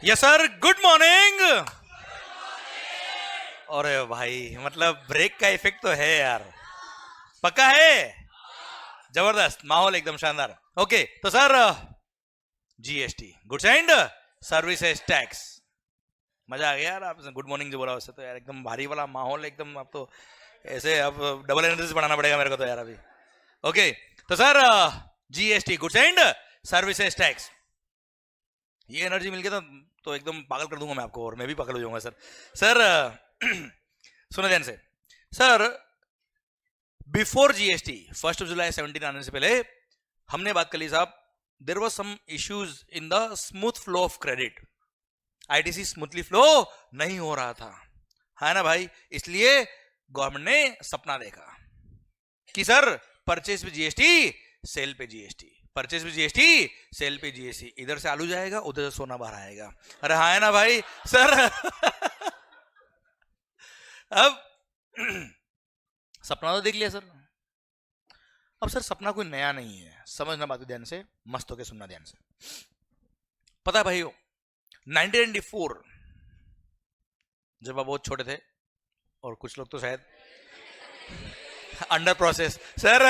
Yes sir, good morning. अरे भाई, मतलब ब्रेक का इफेक्ट तो है यार, पक्का है। जबरदस्त माहौल, एकदम शानदार। ओके तो sir, GST goods and services tax, मजा आ गया यार। आपने गुड मॉर्निंग जो बोला उससे तो यार एकदम भारी वाला माहौल एकदम। अब तो ऐसे अब डबल एनर्जी बढ़ाना पड़ेगा मेरे को तो यार अभी। ओके तो sir, GST goods and services tax, ये एनर्जी मिल गया तो एकदम पागल कर दूंगा मैं आपको, और मैं भी पागल हो जाऊंगा सर। सर सुनो ध्यान से सर, बिफोर जीएसटी 1 जुलाई 17 आने से पहले हमने बात कर ली साहब, there was some issues in the smooth flow of credit. ITC smoothly flow नहीं हो रहा था, है ना भाई। इसलिए गवर्नमेंट ने सपना देखा कि सर परचेज पे जीएसटी, सेल पे जीएसटी, परचेज पे जीएसटी, सेल पे जीएसटी, इधर से आलू जाएगा उधर से सोना बाहर आएगा। अरे हाँ है ना भाई सर। अब सपना तो देख लिया सर। अब सर सपना कोई नया नहीं है, समझना बात ध्यान से, मस्त होके सुनना ध्यान से। पता है भाइयों, 1994 जब आप बहुत छोटे थे, और कुछ लोग तो शायद अंडर प्रोसेस सर,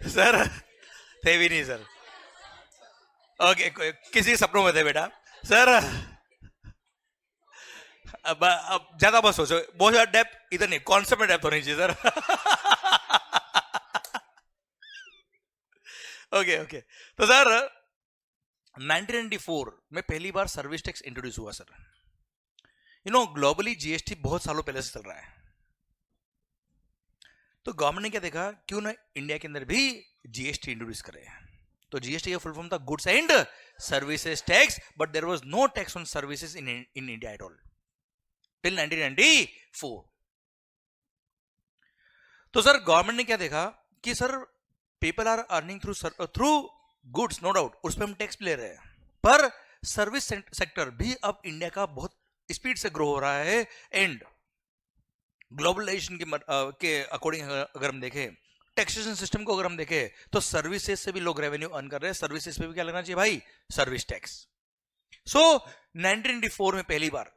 सर थे भी नहीं सर। ओके किसी सपनों में थे बेटा सर। अब ज्यादा मत सोचो, बहुत ज्यादा डेप्थ इधर नहीं, कॉन्सेप्ट में डेप्थ होनी चाहिए सर। ओके ओके तो सर 1994 में पहली बार सर्विस टैक्स इंट्रोड्यूस हुआ sir. You know globally GST बहुत सालों पहले से चल रहा है, तो गवर्नमेंट ने क्या देखा, क्यों ना इंडिया के अंदर भी जीएसटी इंट्रोड्यूस करे। तो जीएसटी का फुल फॉर्म था goods and services tax, but there was no tax on services in India at all till 1994। तो सर गवर्नमेंट ने क्या देखा कि sir people are earning through goods, no doubt उस पर हम टैक्स ले रहे हैं, पर सर्विस सेक्टर भी अब इंडिया का बहुत स्पीड से ग्रो हो रहा है। एंड ग्लोबलाइजेशन के अकॉर्डिंग अगर हम देखें, टैक्सेशन सिस्टम को अगर हम देखें, तो सर्विसेज से भी लोग रेवेन्यू अर्न कर रहे हैं, सर्विसेज पे भी क्या लगना चाहिए भाई, सर्विस टैक्स। सो 1994 में पहली बार,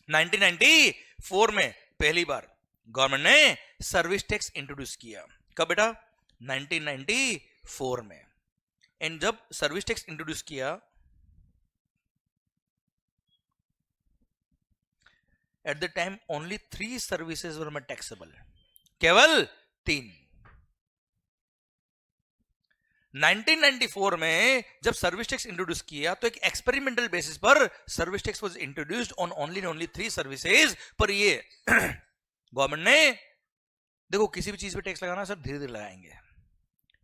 1994 में पहली बार गवर्नमेंट ने सर्विस टैक्स इंट्रोड्यूस किया। कब बेटा, 1994 में। एंड जब सर्विस टैक्स इंट्रोड्यूस किया, at the time only 3 services were taxable, केवल 3। 1994 में जब सर्विस टैक्स इंट्रोड्यूस किया, तो एक एक्सपेरिमेंटल बेसिस पर service tax was introduced on only 3 services. पर ये गवर्नमेंट ने देखो, किसी भी चीज पे टैक्स लगाना सर धीरे धीरे लगाएंगे,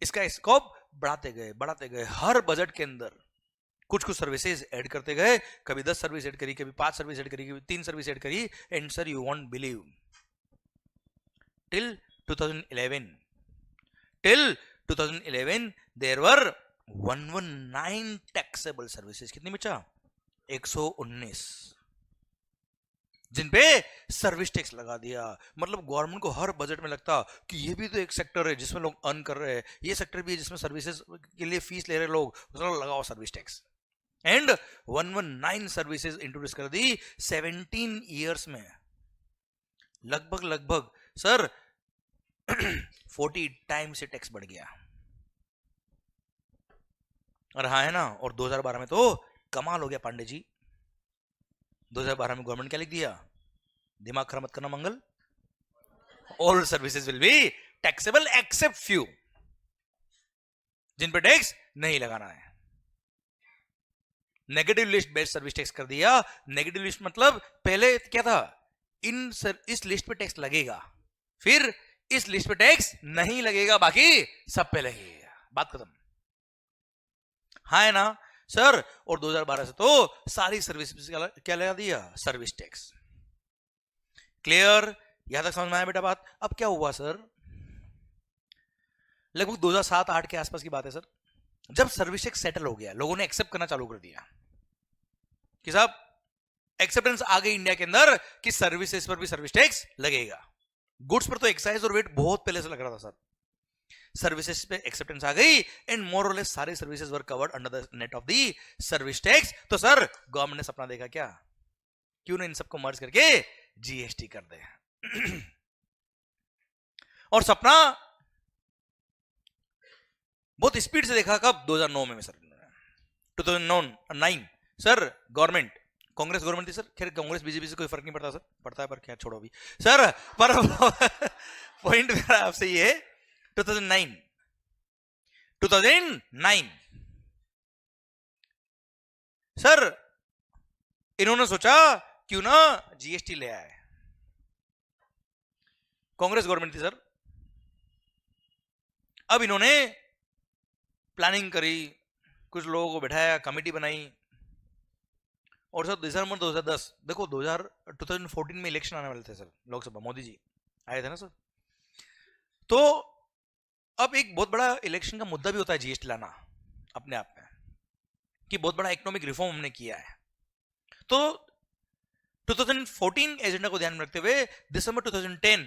इसका स्कोप बढ़ाते गए, हर बजट के अंदर कुछ कुछ सर्विसेज ऐड करते गए, कभी 10 सर्विस ऐड करी, कभी 5 सर्विस ऐड करी, कभी 3 सर्विस ऐड करी। And sir you won't believe, till 2011 there were 119 taxable services. कितनी बचा, 119, जिन पे सर्विस टैक्स लगा दिया। मतलब गवर्नमेंट को हर बजट में लगता कि ये भी तो एक सेक्टर है जिसमें लोग अर्न कर रहे हैं, ये सेक्टर भी है जिसमें सर्विसेज के लिए फीस ले रहे लोग, उसमें लगाओ service tax. And 119 services introduce कर दी 17 ईयर्स में। लगभग सर 40 टाइम से टैक्स बढ़ गया। और हाँ है ना, और 2012 में तो कमाल हो गया पांडे जी। 2012 में गवर्नमेंट क्या लिख दिया, दिमाग खराब मत करना Mangal, all services will be taxable except few, जिन पर टैक्स नहीं लगाना है। Negative list based service tax कर दिया। नेगेटिव लिस्ट मतलब पहले क्या था, इस लिस्ट पे टैक्स लगेगा, फिर इस लिस्ट पे टैक्स नहीं लगेगा, बाकी सब पे लगेगा, बात खत्म, हाँ है ना सर। और 2012 से तो सारी सर्विस क्या लगा दिया, सर्विस टैक्स। क्लियर, यहां तक समझ में आया बेटा बात। अब क्या हुआ सर, लगभग 2007-8 के आसपास की बात है सर, जब सर्विस टैक्स सेटल हो गया, लोगों ने एक्सेप्ट करना चालू कर दिया कि साहब एक्सेप्टेंस आ गई इंडिया के अंदर कि सर्विसेज पर भी सर्विस टैक्स लगेगा। गुड्स पर तो एक्साइज और वेट बहुत पहले से लग रहा था सर, सर्विसेज पे एक्सेप्टेंस आ गई एंड मोर और लेस सारे services were covered under the net of the service tax. तो सर गवर्नमेंट ने सपना देखा क्या, क्यों ना इन सबको मर्ज करके जीएसटी कर दे। और सपना बहुत स्पीड से देखा कब, 2009 में sir, 2009 sir government, Congress government थी सर, खैर कांग्रेस बीजेपी से कोई फर्क नहीं पड़ता सर, पड़ता है पर क्या छोड़ो अभी सर, पर पॉइंट मेरा आपसे ये है 2009 सर इन्होंने सोचा क्यों ना जीएसटी ले आए, कांग्रेस गवर्नमेंट थी सर। अब इन्होंने प्लानिंग करी, कुछ लोगों को बैठाया, कमेटी बनाई, और सर दिसंबर 2010, देखो 2014 में इलेक्शन आने वाले थे सर, लोकसभा, मोदी जी आए थे ना सर। तो अब एक बहुत बड़ा इलेक्शन का मुद्दा भी होता है जीएसटी लाना अपने आप में, कि बहुत बड़ा इकोनॉमिक रिफॉर्म हमने किया है। तो 2014 एजेंडा को ध्यान में रखते हुए दिसंबर 2010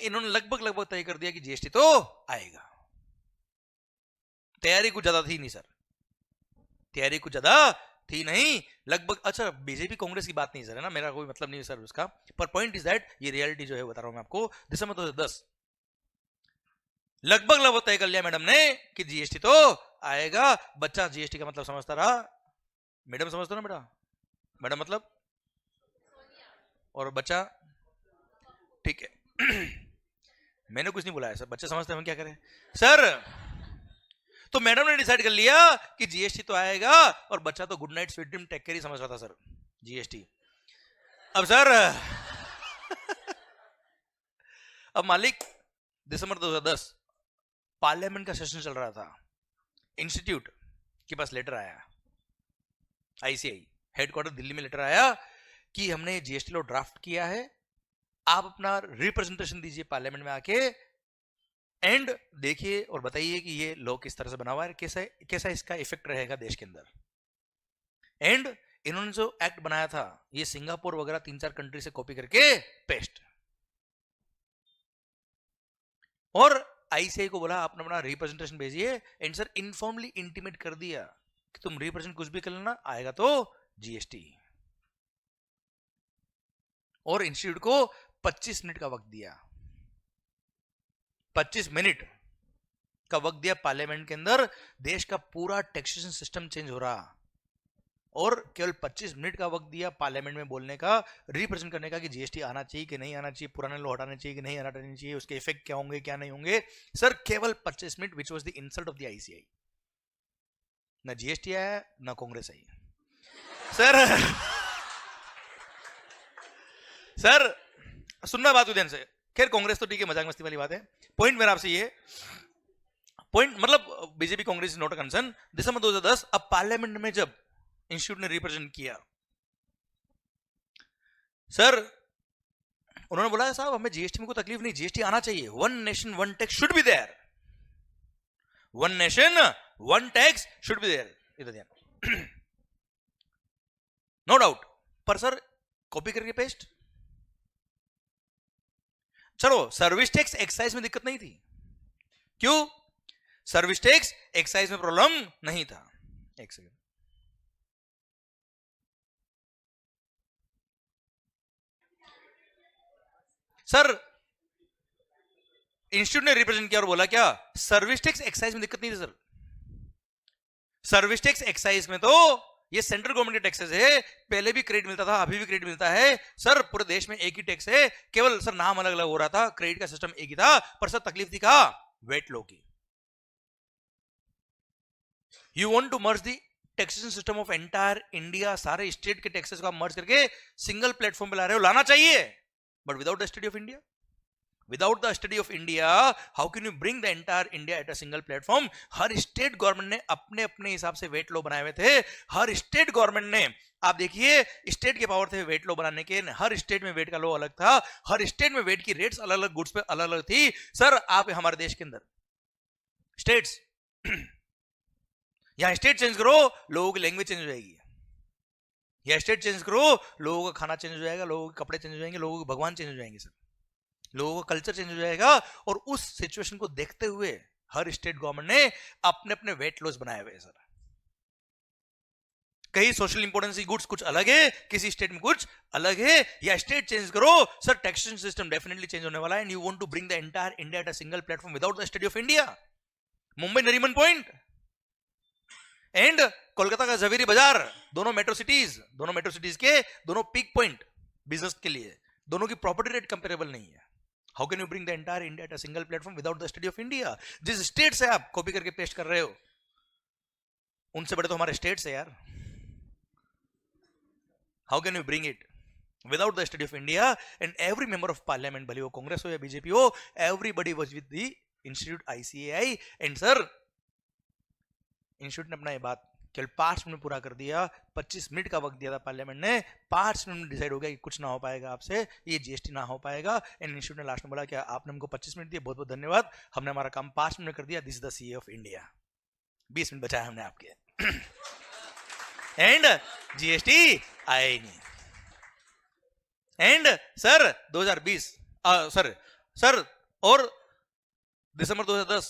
इन्होंने लगभग तय कर दिया कि जीएसटी तो आएगा। तैयारी कुछ ज्यादा थी नहीं सर, तैयारी कुछ ज्यादा थी नहीं, लगभग, अच्छा बीजेपी कांग्रेस की बात नहीं सर, है ना, मेरा कोई मतलब नहीं है सर उसका, पर पॉइंट इज दैट ये रियलिटी जो है बता रहा हूं मैं आपको। दिसंबर 2010 लगभग तय कर लिया मैडम ने कि जीएसटी तो आएगा। बच्चा जीएसटी का मतलब समझता रहा, मैडम समझते ना बेटा, मैडम मतलब, और बच्चा ठीक है मैंने कुछ नहीं बोला है सर, बच्चे समझते हैं, हम क्या करें सर। तो मैडम ने डिसाइड कर लिया कि जीएसटी तो आएगा, और बच्चा तो good night sweet dream take care ही समझ रहा था सर जीएसटी। अब सर अब मालिक दिसंबर 2010 पार्लियामेंट का सेशन चल रहा था, इंस्टीट्यूट के पास लेटर आया, आईसीआई हेडक्वार्टर दिल्ली में लेटर आया कि हमने जीएसटी लॉ ड्राफ्ट किया है, आप अपना रिप्रेजेंटेशन दीजिए पार्लियामेंट में आके, एंड देखिए और बताइए कि ये लॉ किस तरह से बना हुआ है, कैसा इसका इफेक्ट रहेगा देश के अंदर। एंड इन्होंने जो एक्ट बनाया था ये सिंगापुर वगैरह 3-4 कंट्री से कॉपी करके पेस्ट, और आईसीआई को बोला आप अपना रिप्रेजेंटेशन भेजिए, एंड सर इनफॉर्मली इंटीमेट कर दिया कि तुम रिप्रेजेंट कुछ भी कर लेना, आएगा तो जीएसटी। और इंस्टीट्यूट को 25 मिनट का वक्त दिया, 25 मिनट का वक्त दिया पार्लियामेंट के अंदर, देश का पूरा टैक्सेशन सिस्टम चेंज हो रहा, और केवल 25 मिनट का वक्त दिया पार्लियामेंट में बोलने का, रिप्रेजेंट करने का कि जीएसटी आना चाहिए कि नहीं आना चाहिए, पुराने लॉ हटाने चाहिए कि नहीं हटाने चाहिए, उसके इफेक्ट क्या होंगे क्या नहीं होंगे सर, केवल 25 minute, which was the insult of the ICI. ना जीएसटी आया ना कांग्रेस आई सर सर सुनना बात ध्यान से, खैर कांग्रेस तो ठीक है, मजाक मस्ती वाली बात है। पॉइंट मेरा आपसे ये, पॉइंट मतलब BJP Congress is not a concern. दिसंबर 2010 अब पार्लियामेंट में जब इंस्टीट्यूट ने रिप्रेजेंट किया सर, उन्होंने बोला साहब हमें जीएसटी में कोई तकलीफ नहीं, जीएसटी आना चाहिए, one nation one tax should be there, one nation one tax should be there, इधर ध्यान नो डाउट। पर सर कॉपी करके पेस्ट, चलो सर्विस टैक्स एक्साइज में दिक्कत नहीं थी, क्यों, सर्विस टैक्स एक्साइज में प्रॉब्लम नहीं था। एक सेकंड सर, इंस्टीट्यूट ने रिप्रेजेंट किया और बोला क्या, सर्विस टैक्स एक्साइज में दिक्कत नहीं थी सर, सर्विस टैक्स एक्साइज में तो ये सेंट्रल गवर्नमेंट के टैक्सेस है, पहले भी क्रेडिट मिलता था, अभी भी क्रेडिट मिलता है सर, पूरे देश में एक ही टैक्स है, केवल सर नाम अलग अलग हो रहा था, क्रेडिट का सिस्टम एक ही था, पर सर तकलीफ थी कहां, वेट लॉ की। You want to merge the taxation system of entire India, सारे स्टेट के टैक्सेस को आप मर्ज करके सिंगल प्लेटफॉर्म पे ला रहे हो, लाना चाहिए, but without the study of India, without the study of India, how can you bring the entire India at a single platform? Her state government ने अपने अपने हिसाब से वेट लॉ बनाए हुए थे, हर स्टेट गवर्नमेंट ने, आप देखिए स्टेट के पावर थे वेट लॉ बनाने के, हर स्टेट में वेट का लॉ अलग था, हर स्टेट में वेट की रेट्स अलग अलग गुड्स पे अलग अलग थी सर। आप हमारे देश के अंदर स्टेट्स यहां स्टेट चेंज करो लोगों की लैंग्वेज चेंज हो जाएगी, या स्टेट चेंज करो लोगों का खाना चेंज हो जाएगा, लोगों के कपड़े चेंज हो जाएंगे, लोगों के भगवान चेंज हो जाएंगे सर, लोगों का कल्चर चेंज हो जाएगा। और उस सिचुएशन को देखते हुए हर स्टेट गवर्नमेंट ने अपने अपने वेट लॉस बनाए हुए हैं सर। कहीं सोशल इंपोर्टेंस गुड्स कुछ अलग है, किसी स्टेट में कुछ अलग है, या स्टेट चेंज करो sir, taxation system definitely change होने वाला है। And you want to bring the entire India at a single platform without the study of India. Mumbai Nariman Point and Kolkata का जवेरी बाजार, दोनों मेट्रो सिटीज के दोनों पीक पॉइंट बिजनेस के लिए, दोनों की प्रॉपर्टी रेट कंपेरेबल नहीं है। How can you bring the entire India at a single platform without the study of India? जिस स्टेट से आप कॉपी करके पेस्ट कर रहे हो, उनसे बड़े तो हमारे स्टेट्स है यार। How can you bring it without the study of India? And every member of parliament, भले वो कांग्रेस हो या बीजेपी हो, everybody was with the institute ICAI। And sir institute ने अपना ये बात केवल 5 मिनट में पूरा कर दिया। 25 मिनट का वक्त दिया था पार्लियामेंट ने, 5 मिनट में डिसाइड हो गया कि कुछ ना हो पाएगा आपसे, ये GST ना हो पाएगा। एंड इंस्टीट्यूट ने लास्ट में बोला कि आपने हमको 25 मिनट दिए, बहुत बहुत धन्यवाद, हमने हमारा काम 5 मिनट कर दिया, this is the CA of India. 20 minute बचाया हमने आपके। एंड GST आए ही नहीं। एंड सर 2020 सर और दिसंबर 2010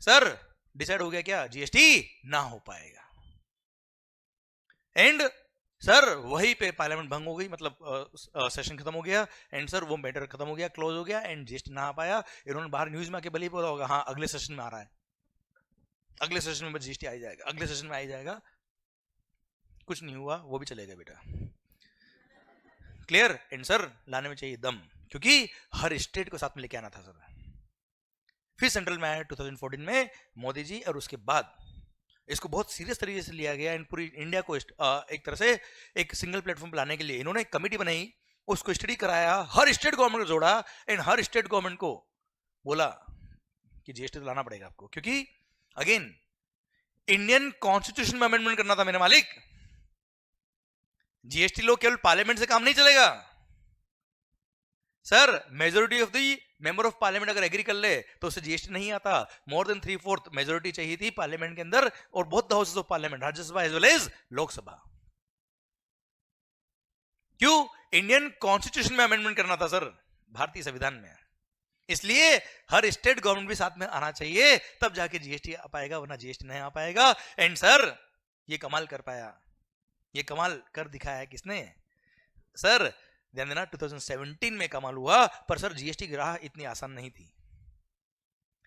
सर डिसाइड हो गया क्या? GST ना हो पाएगा। एंड सर वहीं पे पार्लियामेंट भंग हो गई, मतलब सेशन खत्म हो गया। एंड सर वो मैटर खत्म हो गया, क्लोज हो गया, एंड GST ना आ पाया। इन्होंने बाहर न्यूज में आके भले ही बोला होगा हाँ अगले सेशन में आ रहा है, अगले सेशन में GST आ ही जाएगा, अगले सेशन में आ ही जाएगा। कुछ नहीं हुआ, वो भी चलेगा बेटा। क्लियर? एंड सर लाने में चाहिए दम, क्योंकि हर स्टेट को साथ में लेके आना था सर। फिर सेंट्रल में आया 2014 में मोदी जी, और उसके बाद इसको बहुत सीरियस तरीके से लिया गया। एंड पूरी इंडिया को एक तरह से एक सिंगल प्लेटफॉर्म पर लाने के लिए इन्होंने एक कमेटी बनाई, उसको स्टडी कराया, हर स्टेट गवर्नमेंट को जोड़ा, एंड हर स्टेट गवर्नमेंट को बोला कि GST तो लाना पड़ेगा आपको, क्योंकि अगेन इंडियन कॉन्स्टिट्यूशन में अमेंडमेंट करना था मेरे मालिक। GST लो केवल पार्लियामेंट से काम नहीं चलेगा sir. Majority of the member of parliament अगर एग्री कर ले तो उससे GST नहीं आता। मोर देन 3/4 मेजोरिटी चाहिए थी पार्लियामेंट के अंदर, और both the houses of parliament, Rajya Sabha as well as Lok Sabha. क्यों? इंडियन कॉन्स्टिट्यूशन में अमेंडमेंट करना था सर, भारतीय संविधान में। इसलिए हर स्टेट गवर्नमेंट भी साथ में आना चाहिए, तब जाके GST आ पाएगा, वरना GST नहीं आ पाएगा। एंड सर ये कमाल कर पाया, ये कमाल कर दिखाया किसने? सर ध्यान देना 2017 में कमाल हुआ, पर सर GST की राह इतनी आसान नहीं थी।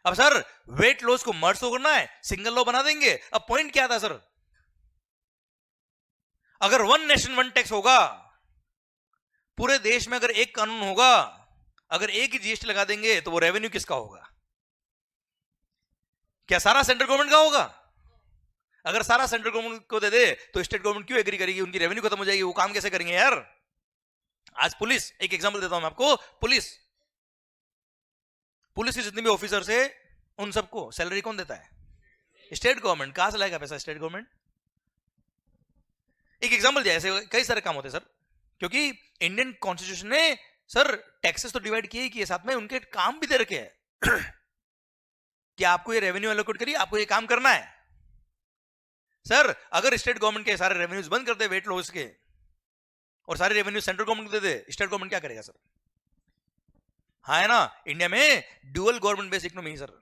अब सर वेट लॉस को मर्ज तो करना है, सिंगल लॉ बना देंगे। अब पॉइंट क्या था सर? अगर वन नेशन वन टैक्स होगा, पूरे देश में अगर एक कानून होगा, अगर एक ही GST लगा देंगे, तो वो रेवेन्यू किसका होगा? क्या सारा सेंट्रल गवर्नमेंट का होगा? अगर सारा सेंट्रल गवर्नमेंट को दे दे तो स्टेट गवर्नमेंट क्यों एग्री करेगी? उनकी रेवेन्यू खत्म हो जाएगी, वो काम कैसे करेंगे यार? आज पुलिस, एक एग्जांपल देता हूं मैं आपको, पुलिस के जितने भी ऑफिसर्स है उन सबको सैलरी कौन देता है? State government. कहां से लाएगा पैसा स्टेट गवर्नमेंट? एक एग्जांपल दिया, ऐसे कई सारे काम होते हैं सर, क्योंकि इंडियन कॉन्स्टिट्यूशन ने सर टैक्सेस तो डिवाइड किए ही किए, साथ में उनके काम भी दे रखे हैं कि आपको ये रेवेन्यू एलोकेट करिए, आपको ये काम करना है। सर अगर स्टेट गवर्नमेंट के सारे रेवेन्यूज बंद कर दे वेट लॉस के, और सारे रेवेन्यू सेंट्रल गवर्नमेंट को दे दे, स्टेट गवर्नमेंट क्या करेगा सर? हाँ है ना, इंडिया में ड्यूअल गवर्नमेंट बेस्ड इकोनॉमी है सर।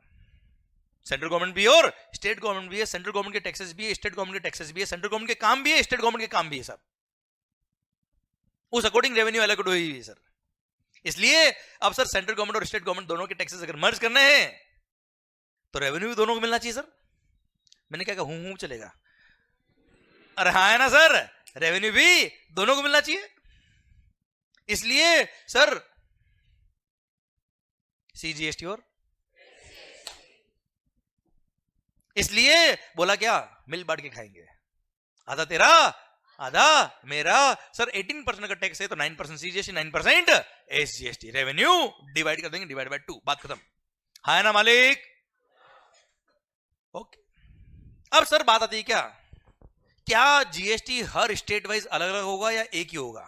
सेंट्रल गवर्नमेंट भी और स्टेट गवर्नमेंट भी है, सेंट्रल गवर्नमेंट के टैक्सेस भी है, स्टेट गवर्नमेंट के टैक्सेस भी है, सेंट्रल गवर्नमेंट के काम भी है, स्टेट गवर्नमेंट के काम भी है सब। उस अकॉर्डिंग रेवेन्यू एलोकेट हुई है सर। इसलिए अब सर सेंट्रल गवर्नमेंट और स्टेट गवर्नमेंट दोनों के टैक्सेस अगर मर्ज करने हैं तो रेवेन्यू भी दोनों को मिलना चाहिए सर। मैंने क्या कहा, हूं चलेगा? अरे हाँ है ना सर, रेवेन्यू भी दोनों को मिलना चाहिए। इसलिए सर CGST और इसलिए बोला क्या, मिल बांट के खाएंगे, आधा तेरा आधा मेरा। सर 18% का टैक्स है तो 9% CGST, 9% SGST, रेवेन्यू डिवाइड कर देंगे, डिवाइड बाय 2, बात खत्म। हाँ ना मालिक? ओके। अब सर बात आती है क्या GST हर स्टेट वाइज अलग अलग होगा या एक ही होगा?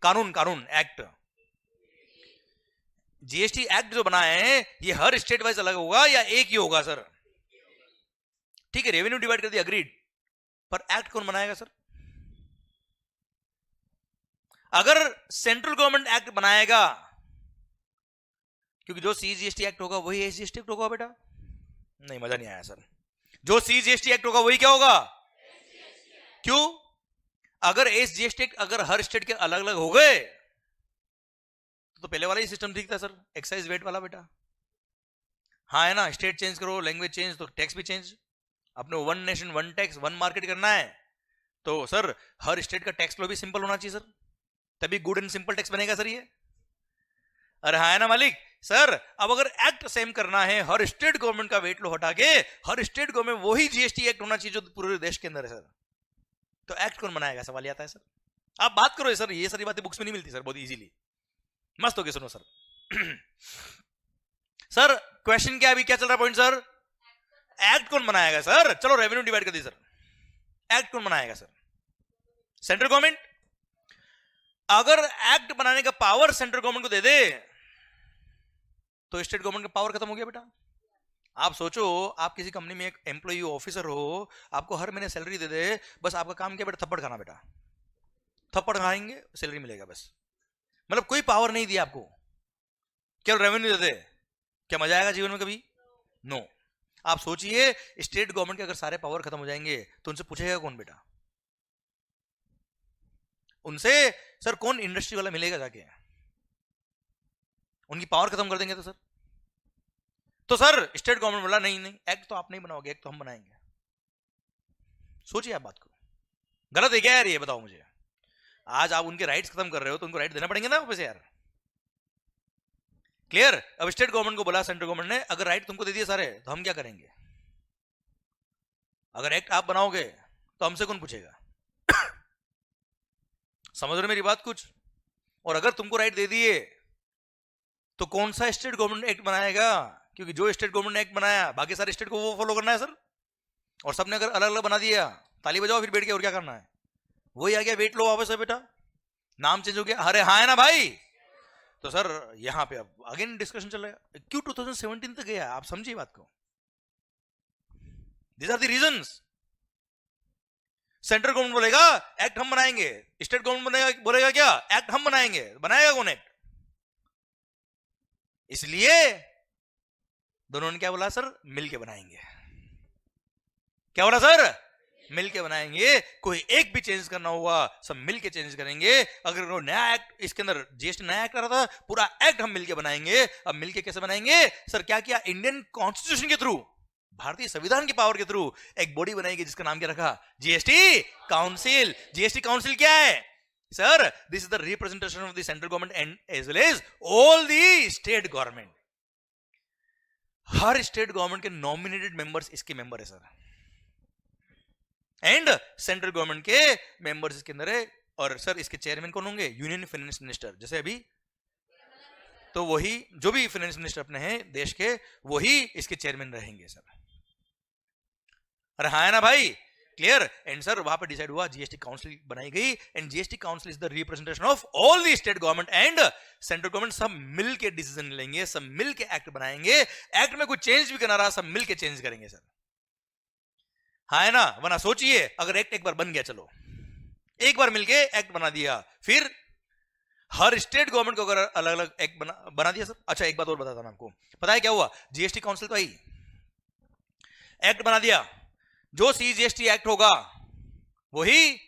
कानून एक्ट, GST एक्ट जो बनाए हैं ये हर स्टेट वाइज अलग होगा या एक ही होगा सर? ठीक है, रेवेन्यू डिवाइड कर दिया, अग्रीड, पर एक्ट कौन बनाएगा सर? अगर सेंट्रल गवर्नमेंट एक्ट बनाएगा क्योंकि जो सीजीएसटी एक्ट होगा वही एसजीएसटी एक्ट होगा बेटा। नहीं, मजा नहीं आया सर। जो सीजीएसटी एक्ट होगा वही क्या होगा? क्यों? अगर एसजीएसटी एक्ट अगर हर स्टेट के अलग अलग हो गए तो पहले वाला ही सिस्टम ठीक था सर, एक्साइज वेट वाला बेटा। हाँ है ना, स्टेट चेंज करो, लैंग्वेज चेंज, तो टैक्स भी चेंज। अपने one nation one tax one market करना है तो सर हर स्टेट का टैक्स लो भी सिंपल होना चाहिए सर, तभी गुड एंड सिंपल टैक्स बनेगा सर ये। अरे हाँ है ना मालिक। सर अब अगर एक्ट सेम करना है, हर स्टेट गवर्नमेंट का वेट लो हटा के हर स्टेट गवर्नमेंट वही जीएसटी एक्ट होना चाहिए जो पूरे देश के अंदर है सर, तो एक्ट कौन बनाएगा? सवाल आता है सर। आप बात करो सर, ये सारी बातें बुक्स में नहीं मिलती सर, बहुत इजीली। मस्त हो गया, सुनो सर। सर क्वेश्चन क्या अभी क्या चल रहा पॉइंट सर? एक्ट कौन बनाएगा सर? चलो रेवेन्यू डिवाइड कर दी सर, एक्ट कौन बनाएगा सर? Central government. अगर एक्ट बनाने का पावर सेंट्रल गवर्नमेंट को दे दे तो स्टेट गवर्नमेंट का पावर खत्म हो गया बेटा। आप सोचो, आप किसी कंपनी में एक एम्प्लॉय ऑफिसर हो, आपको हर महीने सैलरी दे दे, बस आपका काम क्या बेटा? थप्पड़ खाना बेटा, थप्पड़ खाएंगे सैलरी मिलेगा बस। मतलब कोई पावर नहीं दिया आपको, केवल रेवेन्यू दे दे, क्या मजा आएगा जीवन में कभी? नो। आप सोचिए स्टेट गवर्नमेंट के अगर सारे पावर खत्म हो जाएंगे तो उनसे पूछेगा कौन बेटा? उनसे सर कौन इंडस्ट्री वाला मिलेगा जाके? उनकी पावर खत्म कर देंगे तो सर स्टेट गवर्नमेंट बोला नहीं नहीं, एक्ट तो आप नहीं बनाओगे, एक्ट तो हम बनाएंगे। सोचिए आप बात को, गलत है क्या यार ये? बताओ मुझे। आज आप उनके राइट्स खत्म कर रहे हो तो उनको राइट देना पड़ेंगे ना वापस यार। क्लियर? अब स्टेट गवर्नमेंट को बोला सेंट्रल गवर्नमेंट ने, अगर राइट तुमको दे दिए सारे तो हम क्या करेंगे? अगर एक्ट आप बनाओगे तो हमसे कौन पूछेगा? समझ रहे मेरी बात कुछ? और अगर तुमको राइट दे दिए तो कौन सा स्टेट गवर्नमेंट एक्ट बनाएगा? क्योंकि जो स्टेट गवर्नमेंट ने एक्ट बनाया बाकी सारे स्टेट को वो फॉलो करना है सर। और सबने अगर अलग अलग बना दिया, ताली बजाओ फिर बैठ के, और क्या करना है? वही आ गया, वेट लो वापस है बेटा, नाम चेंज हो गया। अरे हाँ है ना भाई। तो सर यहां पे अब अगेन डिस्कशन चल रहा है, क्यों 2017 तक गया? आप समझिए बात को। These are the reasons. Central government बोलेगा एक्ट हम बनाएंगे, स्टेट गवर्नमेंट बोलेगा क्या? एक्ट हम बनाएंगे। बनाएगा कौन एक्ट? इसलिए दोनों ने क्या बोला सर? मिलके बनाएंगे। क्या बोला सर? मिलके बनाएंगे। कोई एक भी चेंज करना हुआ सब मिलके चेंज करेंगे। अगर वो नया एक्ट, इसके अंदर जीएसटी नया एक्ट आ रहा था, पूरा एक्ट हम मिलके बनाएंगे। अब मिलके कैसे बनाएंगे सर? क्या किया? इंडियन कॉन्स्टिट्यूशन के थ्रू, भारतीय संविधान की पावर के थ्रू एक बॉडी बनाएगी जिसका नाम क्या रखा? GST council. जीएसटी काउंसिल क्या है sir? This is the representation of the central government and as well as all the state government. हर स्टेट गवर्नमेंट के नॉमिनेटेड मेंबर्स इसके मेंबर है सर, एंड सेंट्रल गवर्नमेंट के मेंबर्स इसके अंदर है। और सर इसके चेयरमैन कौन होंगे? Union finance minister. जैसे अभी तो वही जो भी फाइनेंस मिनिस्टर अपने हैं देश के, वही इसके चेयरमैन रहेंगे सर। अरे हाँ है ना भाई। क्लियर? एंड सर वहां पर डिसाइड हुआ, जीएसटी काउंसिल बनाई गई, and GST council is the representation of all the state government and central government. सब मिल के डिसीजन लेंगे, सब मिल के एक्ट बनाएंगे। एक्ट में कुछ चेंज भी करना रहा सब मिल के चेंज करेंगे सर। हाँ है ना? वरना सोचिए अगर एक्ट एक बार बन गया, चलो एक बार मिलके एक्ट बना दिया, फिर हर स्टेट गवर्नमेंट को अगर अलग अलग एक्ट बना दिया सर। अच्छा एक बात और बताता हूं आपको, पता है क्या हुआ? जीएसटी काउंसिल तो आई, एक्ट बना दिया, जो सीजीएसटी एक्ट होगा वही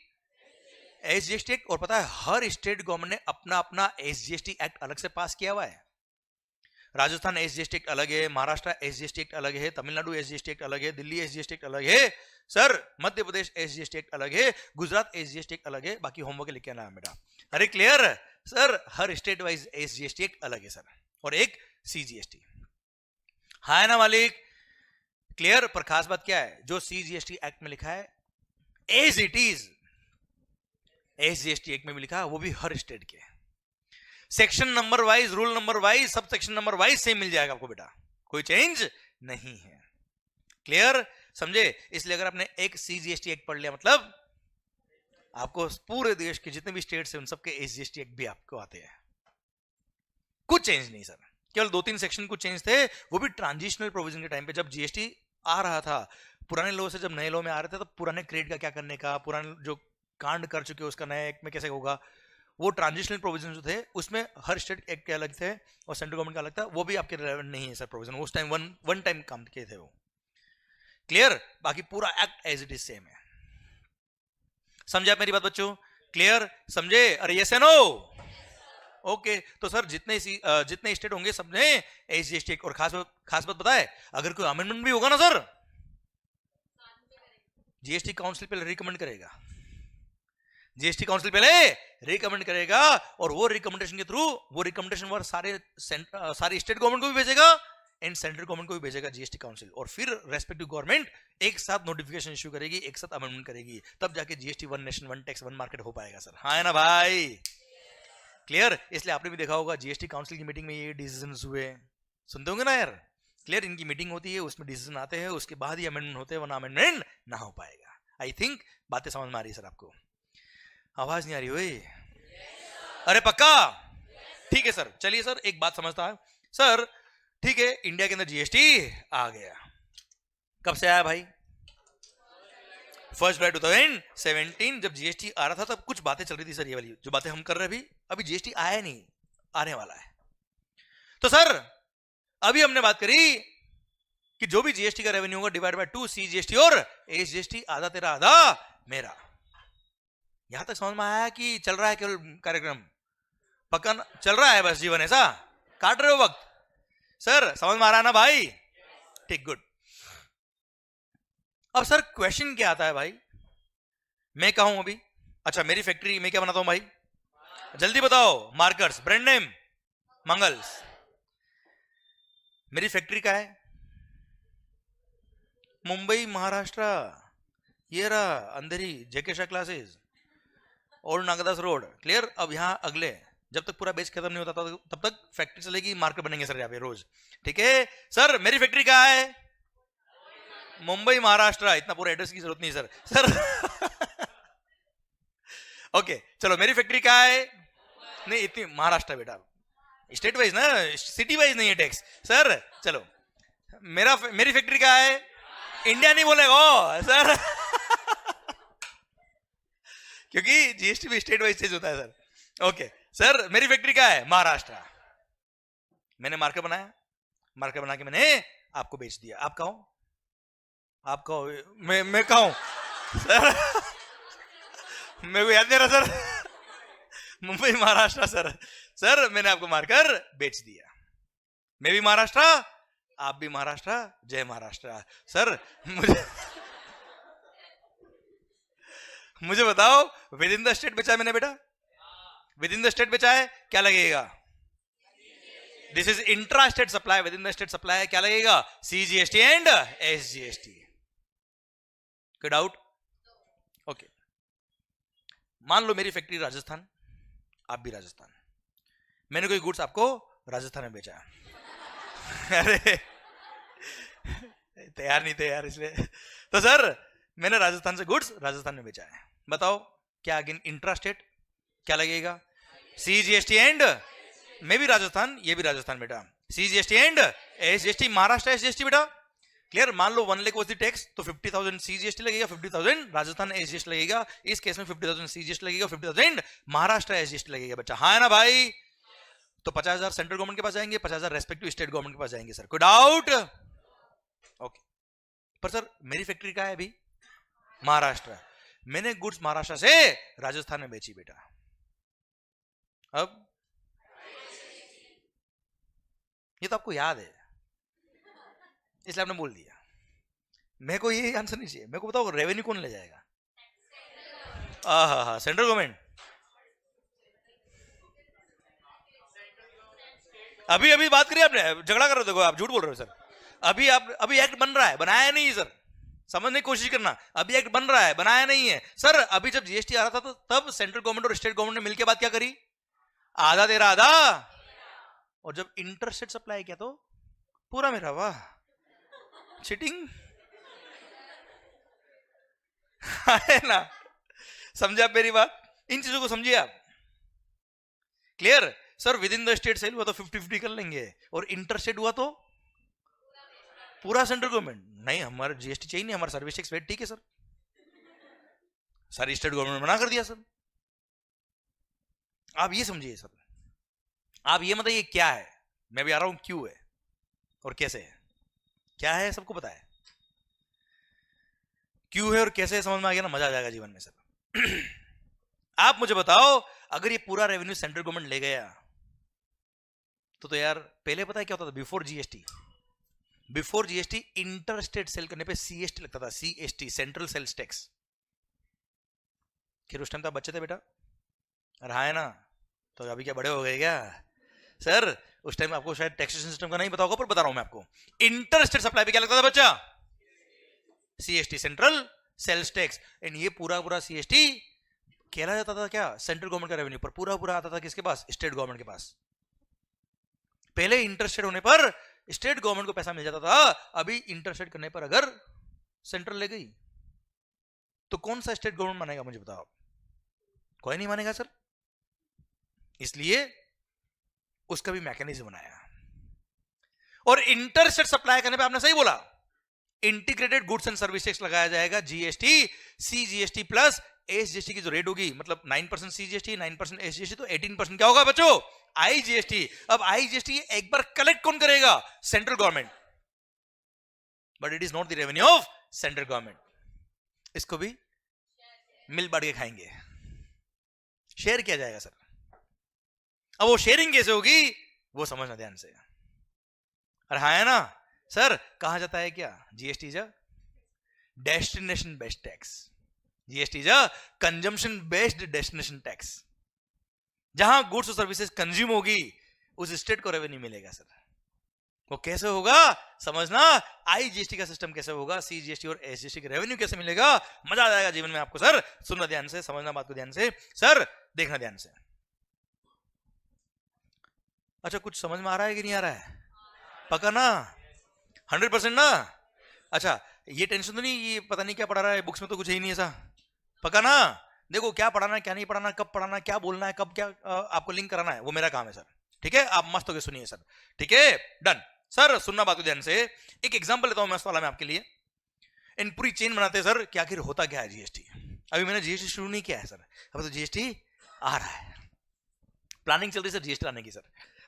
एसजीएसटी एक्ट। और पता है हर स्टेट गवर्नमेंट ने अपना अपना एसजीएसटी एक्ट अलग से पास किया हुआ है। राजस्थान एसजीएसटी एक्ट अलग है, महाराष्ट्र एसजीएसटी एक्ट अलग है, तमिलनाडु एसजीएसटी एक्ट अलग है, दिल्ली एसजीएसटी एक्ट अलग है sir, Madhya Pradesh SGST act अलग है, गुजरात एसजीएसटी एक्ट अलग है। बाकी होमवर्क लिख के आना है बेटा। अरे क्लियर सर? हर स्टेट वाइज एसजीएसटी एक्ट अलग है सर, और एक सीजीएसटी। हाँ है ना मालिक? क्लियर? पर खास बात क्या है? जो सीजीएसटी एक्ट में लिखा है as it is SGST act में भी लिखा है, वो भी हर स्टेट के section number wise, rule number wise, sub section number wise same मिल जाएगा आपको बेटा, कोई चेंज नहीं है। क्लियर? समझे? इसलिए अगर आपने एक सीजीएसटी एक्ट पढ़ लिया मतलब आपको पूरे देश के जितने भी स्टेट्स हैं उन सबके एसजीएसटी एक्ट भी आपको आते हैं। कुछ चेंज नहीं सर, केवल 2-3 सेक्शन कुछ चेंज थे, वो भी ट्रांजिशनल प्रोविजन के टाइम पे जब जीएसटी आ रहा था। पुराने लॉ से जब नए लॉ में आ रहे थे तो पुराने क्रेडिट का क्या करने का, पुराने जो कांड कर चुके उसका नए एक्ट में कैसे होगा, वो ट्रांजिशनल प्रोविजन जो थे उसमें हर स्टेट एक्ट के अलग थे और सेंट्रल गवर्नमेंट का अलग था, वो भी आपके रिलेवेंट नहीं है सर प्रोविजन, उस टाइम वन टाइम काम किए थे वो। क्लियर? बाकी पूरा act as it is same है। समझे आप मेरी बात बच्चों? क्लियर? समझे? अरे यस या नो? ओके। तो सर जितने स्टेट होंगे सबने एसजीएसटी और खास बात पता है, अगर कोई अमेंडमेंट भी होगा ना सर, जीएसटी काउंसिल पहले रिकमेंड करेगा, जीएसटी काउंसिल पहले रिकमेंड करेगा और वो रिकमेंडेशन के थ्रू वो रिकमेंडेशन वर्क सारे स्टेट गवर्नमेंट को भी भेजेगा एंड सेंट्रल गवर्नमेंट को भी भेजेगा जीएसटी काउंसिल, और फिर रेस्पेक्टिव गवर्नमेंट एक साथ नोटिफिकेशन इश्यू करेगी, एक साथ अमेंडमेंट करेगी, तब जाके GST one nation one tax one market हो पाएगा सर। हाँ है ना भाई? क्लियर? इसलिए आपने भी देखा होगा जीएसटी काउंसिल की मीटिंग में ये डिसीजन हुए, सुनते होंगे ना यार? क्लियर? इनकी मीटिंग होती है, उसमें डिसीजन आते हैं, उसके बाद ही अमेंडमेंट होते हैं, वरना अमेंडमेंट ना हो पाएगा। आई थिंक बातें समझ में आ रही है सर आपको? आवाज नहीं आ रही हुई? अरे पक्का? ठीक है सर। चलिए सर एक बात समझता है सर, ठीक है इंडिया के अंदर जीएसटी आ गया, कब से आया भाई? 1 जुलाई 2017 जब जीएसटी आ रहा था तब कुछ बातें चल रही थी सर, ये वाली जो बातें हम कर रहे हैं अभी जीएसटी आया नहीं, आने वाला है। तो सर अभी हमने बात करी कि जो भी जीएसटी का रेवेन्यू होगा डिवाइड बाय 2 सीजीएसटी और एसजीएसटी, आधा तेरा आधा मेरा। यहां तक समझ में आया कि चल रहा है केवल कार्यक्रम? पक्का चल रहा है बस जीवन ऐसा काट रहे हो वक्त? सर समझ में आ रहा है ना भाई? ठीक, गुड। अब सर क्वेश्चन क्या आता है भाई, मैं कहूं अभी, अच्छा मेरी फैक्ट्री में क्या बनाता हूं भाई? जल्दी बताओ। Markers, brand name Mangal's. मेरी फैक्ट्री का है मुंबई महाराष्ट्र, ये रहा अंधेरी जेके शाह क्लासेस और नागदास रोड। क्लियर? अब यहां अगले जब तक पूरा बेच खत्म नहीं होता तब तक फैक्ट्री चलेगी, मार्केट बनेंगे सर यहाँ पे रोज। ठीक है सर? मेरी फैक्ट्री कहाँ है? मुंबई महाराष्ट्र। इतना पूरा एड्रेस की जरूरत नहीं सर। सर ओके चलो, मेरी फैक्ट्री कहाँ है? नहीं इतनी महाराष्ट्र बेटा, स्टेट वाइज ना, सिटी वाइज नहीं है टैक्स सर। चलो मेरी फैक्ट्री कहाँ है? इंडिया नहीं बोलेगा सर क्योंकि जीएसटी भी स्टेट वाइज चेंज होता है सर। ओके सर मेरी फैक्ट्री कहाँ है? महाराष्ट्र। मैंने मार्केट बनाया, मार्केट बना के मैंने आपको बेच दिया। आप कहो, आप कहो, मैं कहूं सर मेरे को याद नहीं रहा sir Mumbai Maharashtra sir. Sir मैंने आपको मारकर बेच दिया, मैं भी महाराष्ट्र, आप भी महाराष्ट्र, जय महाराष्ट्र। सर मुझे बताओ विद इन द स्टेट बेचा है मैंने बेटा? विद इन द स्टेट बेचा है, क्या लगेगा? This is intra state supply, with in the state supply है, क्या लगेगा? CGST and SGST. कोई डाउट? ओके मान लो मेरी फैक्ट्री राजस्थान, आप भी राजस्थान, मैंने कोई गुड्स आपको राजस्थान में बेचा अरे तैयार नहीं थे यार इसलिए। तो सर मैंने राजस्थान से गुड्स राजस्थान में बेचा है, बताओ क्या अगेन इंट्रा स्टेट क्या लगेगा? सीजीएसटी एंड, मैं भी राजस्थान, ये भी राजस्थान बेटा, CGST and SGST, Maharashtra SGST बेटा। क्लियर? मान लो 1 लाख वॉज द टैक्स, तो 50,000 सीजीएसटी लगेगा, 50,000 राजस्थान एसजीएसटी लगेगा। इस केस में 50,000 सीजीएसटी लगेगा, 50,000 महाराष्ट्र एसजीएसटी लगेगा बच्चा। हाँ है ना भाई? तो 50,000 सेंट्रल गवर्नमेंट के पास जाएंगे, 50,000 रेस्पेक्टिव स्टेट गवर्नमेंट के पास जाएंगे सर। कोई डाउट? ओके पर सर मेरी फैक्ट्री का है अभी महाराष्ट्र, मैंने गुड्स महाराष्ट्र से राजस्थान में बेची बेटा, अब ये तो आपको याद है इसलिए आपने बोल दिया। मेरे को ये आंसर नहीं चाहिए, मेरे को बताओ रेवेन्यू कौन ले जाएगा? हाँ सेंट्रल गवर्नमेंट। अभी अभी बात करिए आपने, झगड़ा कर रहे हो, आप झूठ बोल रहे हो सर। अभी एक्ट बन रहा है, बनाया नहीं सर, समझने की कोशिश करना। अभी एक्ट बन रहा है, बनाया नहीं है सर। अभी जब जीएसटी आ रहा था तो तब सेंट्रल गवर्नमेंट और स्टेट गवर्नमेंट ने मिलकर बात क्या करी? आधा तेरा आधा, और जब इंटर स्टेट सप्लाई किया तो पूरा मेरा। वाह चीटिंग है ना? समझे आप मेरी बात? इन चीजों को समझिए आप। Clear? Sir within the state sale हुआ तो 50-50 कर लेंगे, और इंटर स्टेट हुआ तो पूरा सेंट्रल गवर्नमेंट। नहीं हमारा जीएसटी चाहिए नहीं, हमारा सर्विस टैक्स वेट ठीक है सर, सारी स्टेट गवर्नमेंट मना कर दिया सर। आप ये समझिए सर, आप ये मतलब ये क्या है, मैं भी आ रहा हूं क्यों है और कैसे है, क्या है सबको पता है, क्यों है और कैसे है समझ में आ गया ना, मजा आ जाएगा जीवन में सर। आप मुझे बताओ, अगर ये पूरा रेवेन्यू सेंट्रल गवर्नमेंट ले गया तो यार पहले पता है क्या होता था, before GST inter state sale करने पे सीएसटी लगता था, सीएसटी सेंट्रल सेल्स टैक्स। फिर उस टाइम तो आप बच्चे थे बेटा, रहा है ना, तो अभी क्या बड़े हो गए क्या सर, उस टाइम आपको शायद टैक्सेशन सिस्टम का नहीं पता होगा, पर बता रहा हूं मैं आपको, इंटर स्टेट सप्लाई पे क्या लगता था बच्चा, CST central sales tax. And ये पूरा सीएसटी कहला जाता था क्या, सेंट्रल गवर्नमेंट का रेवेन्यू, पर पूरा आता था किसके पास, स्टेट गवर्नमेंट के पास। पहले इंटरस्टेट होने पर स्टेट गवर्नमेंट को पैसा मिल जाता था, अभी इंटरस्टेट करने पर अगर सेंट्रल ले गई तो कौन सा स्टेट गवर्नमेंट मानेगा, मुझे बताओ, कोई नहीं मानेगा सर। इसलिए उसका भी मैकेनिज्म बनाया, और इंटरस्टेट सप्लाई करने पे आपने सही बोला, integrated goods and service tax लगाया जाएगा, जीएसटी, सीजीएसटी प्लस एसजीएसटी की जो रेट होगी, मतलब 9% सीजीएसटी 9% एसजीएसटी, तो 18% क्या होगा बच्चों, आईजीएसटी। अब आईजीएसटी एक बार कलेक्ट कौन करेगा, central government, but it is not the revenue of central government, इसको भी मिल बांट के खाएंगे, शेयर किया जाएगा सर। अब वो शेयरिंग कैसे होगी वो समझना ध्यान से, अरे हाँ है ना सर, कहा जाता है क्या, GST is a destination based tax, GST is a consumption based destination tax. जहां गुड्स और सर्विसेज कंज्यूम होगी उस स्टेट को रेवेन्यू मिलेगा सर। वो कैसे होगा समझना, आईजीएसटी का सिस्टम कैसे होगा, सीजीएसटी और एसजीएसटी का रेवेन्यू कैसे मिलेगा, मजा आ जाएगा जीवन में आपको सर। सुनना ध्यान से, समझना बात को ध्यान से सर, देखना ध्यान से। अच्छा कुछ समझ में आ रहा है कि नहीं आ रहा है, पक्का ना, 100% ना। अच्छा ये टेंशन तो नहीं, ये पता नहीं क्या पढ़ा रहा है बुक्स में, तो कुछ ही नहीं ऐसा, पक्का ना। देखो क्या पढ़ाना है क्या नहीं पढ़ाना, कब पढ़ाना है, क्या बोलना है, कब क्या आपको लिंक कराना है, वो मेरा काम है सर, ठीक है। आप मस्त होकर सुनिए सर, ठीक है, डन सर। सुनना बात को ध्यान से, एक एग्जांपल लेता हूं मस्त वाला मैं आपके लिए। इन पूरी चेन बनाते हैं सर कि आखिर होता क्या है जीएसटी। अभी मैंने जीएसटी शुरू नहीं किया है सर, अब तो जीएसटी आ रहा है, प्लानिंग चल रही है सर जीएसटी लाने की सर।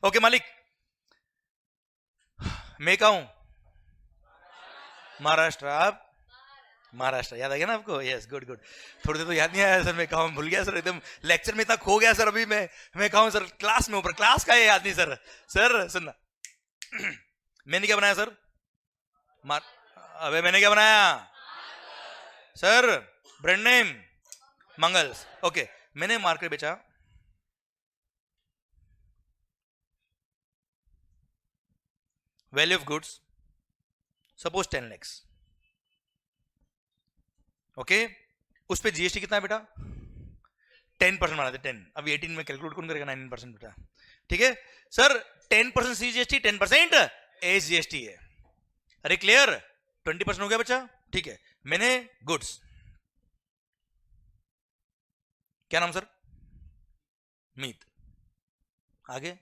ओके मालिक, मैं कहा हूं महाराष्ट्र, आप महाराष्ट्र, याद आ गया ना आपको, यस गुड गुड। थोड़ी देर तो याद नहीं आया सर, मैं कहूँ भूल गया सर, एकदम लेक्चर में इतना खो गया सर। अभी मैं कहूँ सर क्लास में ऊपर, क्लास का याद नहीं सर। सर सुनना, मैंने क्या बनाया सर, अबे मैंने क्या बनाया sir, brand name Mangal's. Okay मैंने मार्केट बेचा value of goods suppose 10 lakhs, okay उस पे जीएसटी कितना है बेटा, 10% बनाते 10। अब 18 में कैलकुलेट कौन करेगा, 9% बेटा, ठीक है सर। 10% सीजीएसटी 10% एसजीएसटी है, अरे क्लियर, 20% हो गया बच्चा, ठीक है। मैंने गुड्स, क्या नाम सर, मीत, आगे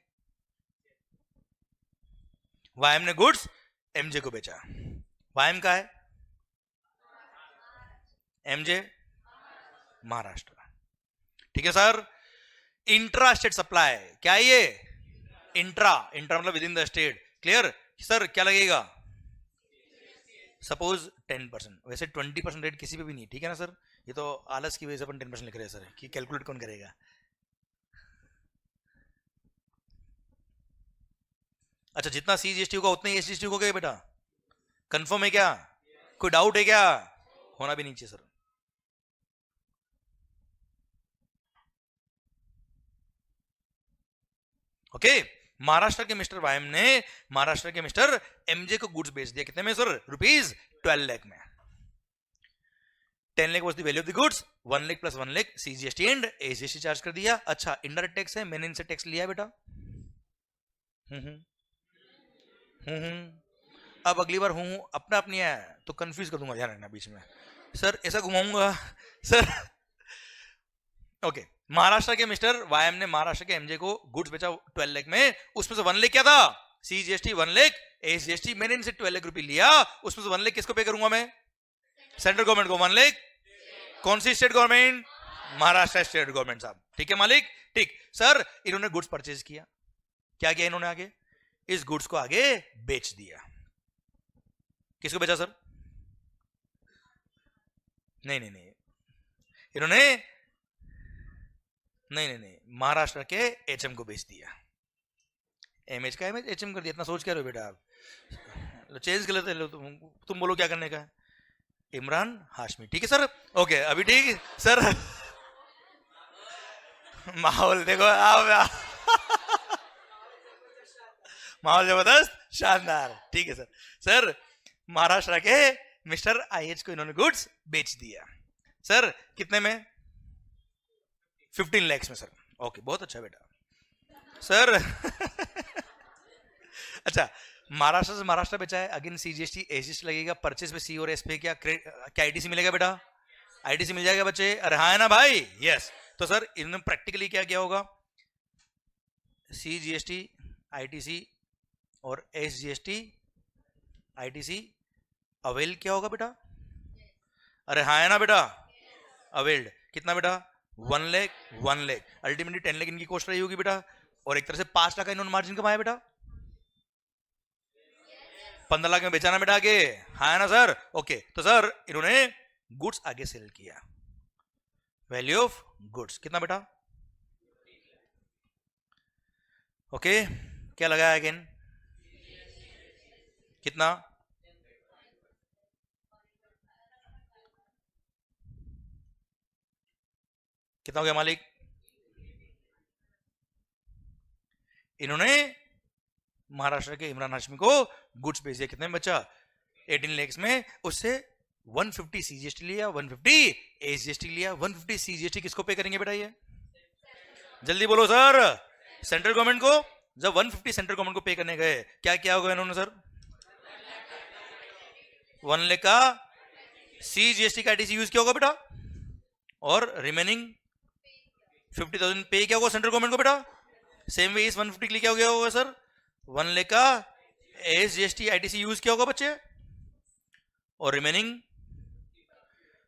वाईएम ने गुड्स एमजे को बेचा, वाईएम का है एमजे महाराष्ट्र, ठीक है सर। इंट्रा स्टेट सप्लाई क्या है ये, इंट्रा मतलब with in the state, clear sir. क्या लगेगा, सपोज 10%, वैसे 20% रेट किसी पे भी नहीं, ठीक है ना सर। ये तो आलस की वजह से अपन 10% लिख रहे हैं सर, कि कैलकुलेट कौन करेगा। अच्छा जितना सीजीएसटी होगा उतना ही एसजीएसटी होगा बेटा, कंफर्म है क्या, कोई डाउट है क्या, होना भी नहीं चाहिए सर। ओके महाराष्ट्र के मिस्टर वाईएम ने महाराष्ट्र के मिस्टर एमजे को गुड्स बेच दिया, कितने में सर, ₹12 लाख में। 10 lakh was the value of the goods, 1 lakh plus 1 lakh CGST and SGST charge कर दिया। अच्छा इनडायरेक्ट टैक्स है, मैंने इनसे टैक्स लिया बेटा। अब अगली बार हूं अपना अपनी है तो कंफ्यूज कर दूंगा, ध्यान रखना बीच में सर, ऐसा घुमाऊंगा सर। ओके महाराष्ट्र के मिस्टर वाईएम ने महाराष्ट्र के एमजे को गुड्स बेचा 12 लाख में, उसमें से 1 लाख क्या था, सीजीएसटी 1 लाख एसजीएसटी। मैंने इनसे 12 लाख रुपए लिया, उसमें से 1 लाख किसको पे करूंगा मैं, सेंट्रल गवर्नमेंट को, 1 लाख कौन सी state government, Maharashtra state government साहब। ठीक है मालिक, ठीक। सर इन्होंने गुड्स परचेज किया, क्या किया इन्होंने आगे, इस गुड्स को आगे बेच दिया। किसको बेचा सर? नहीं नहीं नहीं, इन्होंने नहीं महाराष्ट्र के एचएम को बेच दिया। एमएच का एमएच एचएम कर दिया, इतना सोच क्या रहे हो बेटा आप, चेंज कर लेते लो, तुम बोलो क्या करने का है। इमरान हाशमी, ठीक है सर, ओके अभी ठीक सर। माहौल देखो आप, माहौल जबरदस्त, शानदार, ठीक है सर। सर महाराष्ट्र के मिस्टर आईएच को इन्होंने गुड्स बेच दिया सर, कितने में? 15 लाख में सर, ओके बहुत अच्छा बेटा सर। अच्छा, महाराष्ट्र से महाराष्ट्र बेचा है, अगेन सीजीएसटी एसजीएसटी लगेगा, परचेज पे सी और एस पे क्या आईटीसी मिलेगा बेटा? आईटीसी मिल जाएगा बच्चे, अरे हाँ है ना भाई, यस। तो सर इन्होंने प्रैक्टिकली क्या किया होगा, सीजीएसटी आईटीसी और एसजीएसटी आईटीसी अवेल क्या होगा बेटा? अरे हाँ है ना बेटा, अवेल्ड कितना बेटा? 1 लाख, अल्टीमेटली 10 लाख इनकी कॉस्ट रही होगी बेटा, और एक तरह से 5 लाख का इन्होंने मार्जिन कमाया बेटा, 15 लाख में बेचाना बेटा आगे, हाँ है ना सर, ओके। तो सर इन्होंने गुड्स आगे सेल किया, वैल्यू ऑफ गुड्स कितना बेटा? ओके, क्या लगाया अगेन, कितना? कितना हो गया मालिक? इन्होंने महाराष्ट्र के इमरान हाशमी को गुड्स बेच दिया, कितने में बचा? 18 लाख में, उससे 150 सीजीएसटी लिया, 150 एसजीएसटी लिया। 150 सीजीएसटी किसको पे करेंगे बेटा? ये जल्दी बोलो सर, सेंट्रल गवर्नमेंट को। जब 150 सेंट्रल गवर्नमेंट को पे करने गए, क्या किया होगा इन्होंने सर? 1 लाख का सीजीएसटी का आईटीसी यूज किया होगा बेटा, और रिमेनिंग 50,000 पे क्या होगा सेंट्रल गवर्नमेंट को बेटा? सेम वे इस 150 के लिए क्या हो गया होगा सर? 1 लाख का एसजीएसटी आईटीसी यूज किया होगा बच्चे, और रिमेनिंग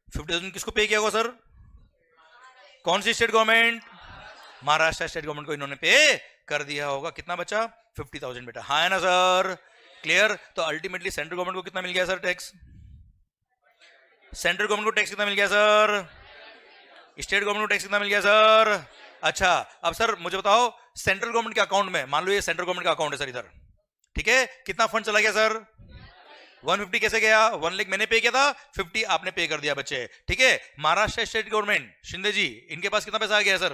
50,000 किसको पे किया होगा सर? कौन सी state government? Maharashtra state government को इन्होंने पे कर दिया होगा। कितना बचा? 50,000 बेटा, हाँ है ना सर, क्लियर। तो अल्टीमेटली सेंट्रल गवर्नमेंट को कितना मिल गया सर टैक्स? सेंट्रल गवर्नमेंट को टैक्स कितना मिल गया सर? स्टेट गवर्नमेंट को टैक्स कितना मिल गया सर? अच्छा, अब सर मुझे बताओ, सेंट्रल गवर्नमेंट के अकाउंट में, मान लो ये सेंट्रल गवर्नमेंट का अकाउंट है सर इधर, ठीक है, कितना फंड चला गया सर? 150 कैसे गया? 1 लाख मैंने पे किया था, 50 आपने पे कर दिया बच्चे, ठीक है। महाराष्ट्र स्टेट गवर्नमेंट, शिंदे जी, इनके पास कितना पैसा आ गया सर?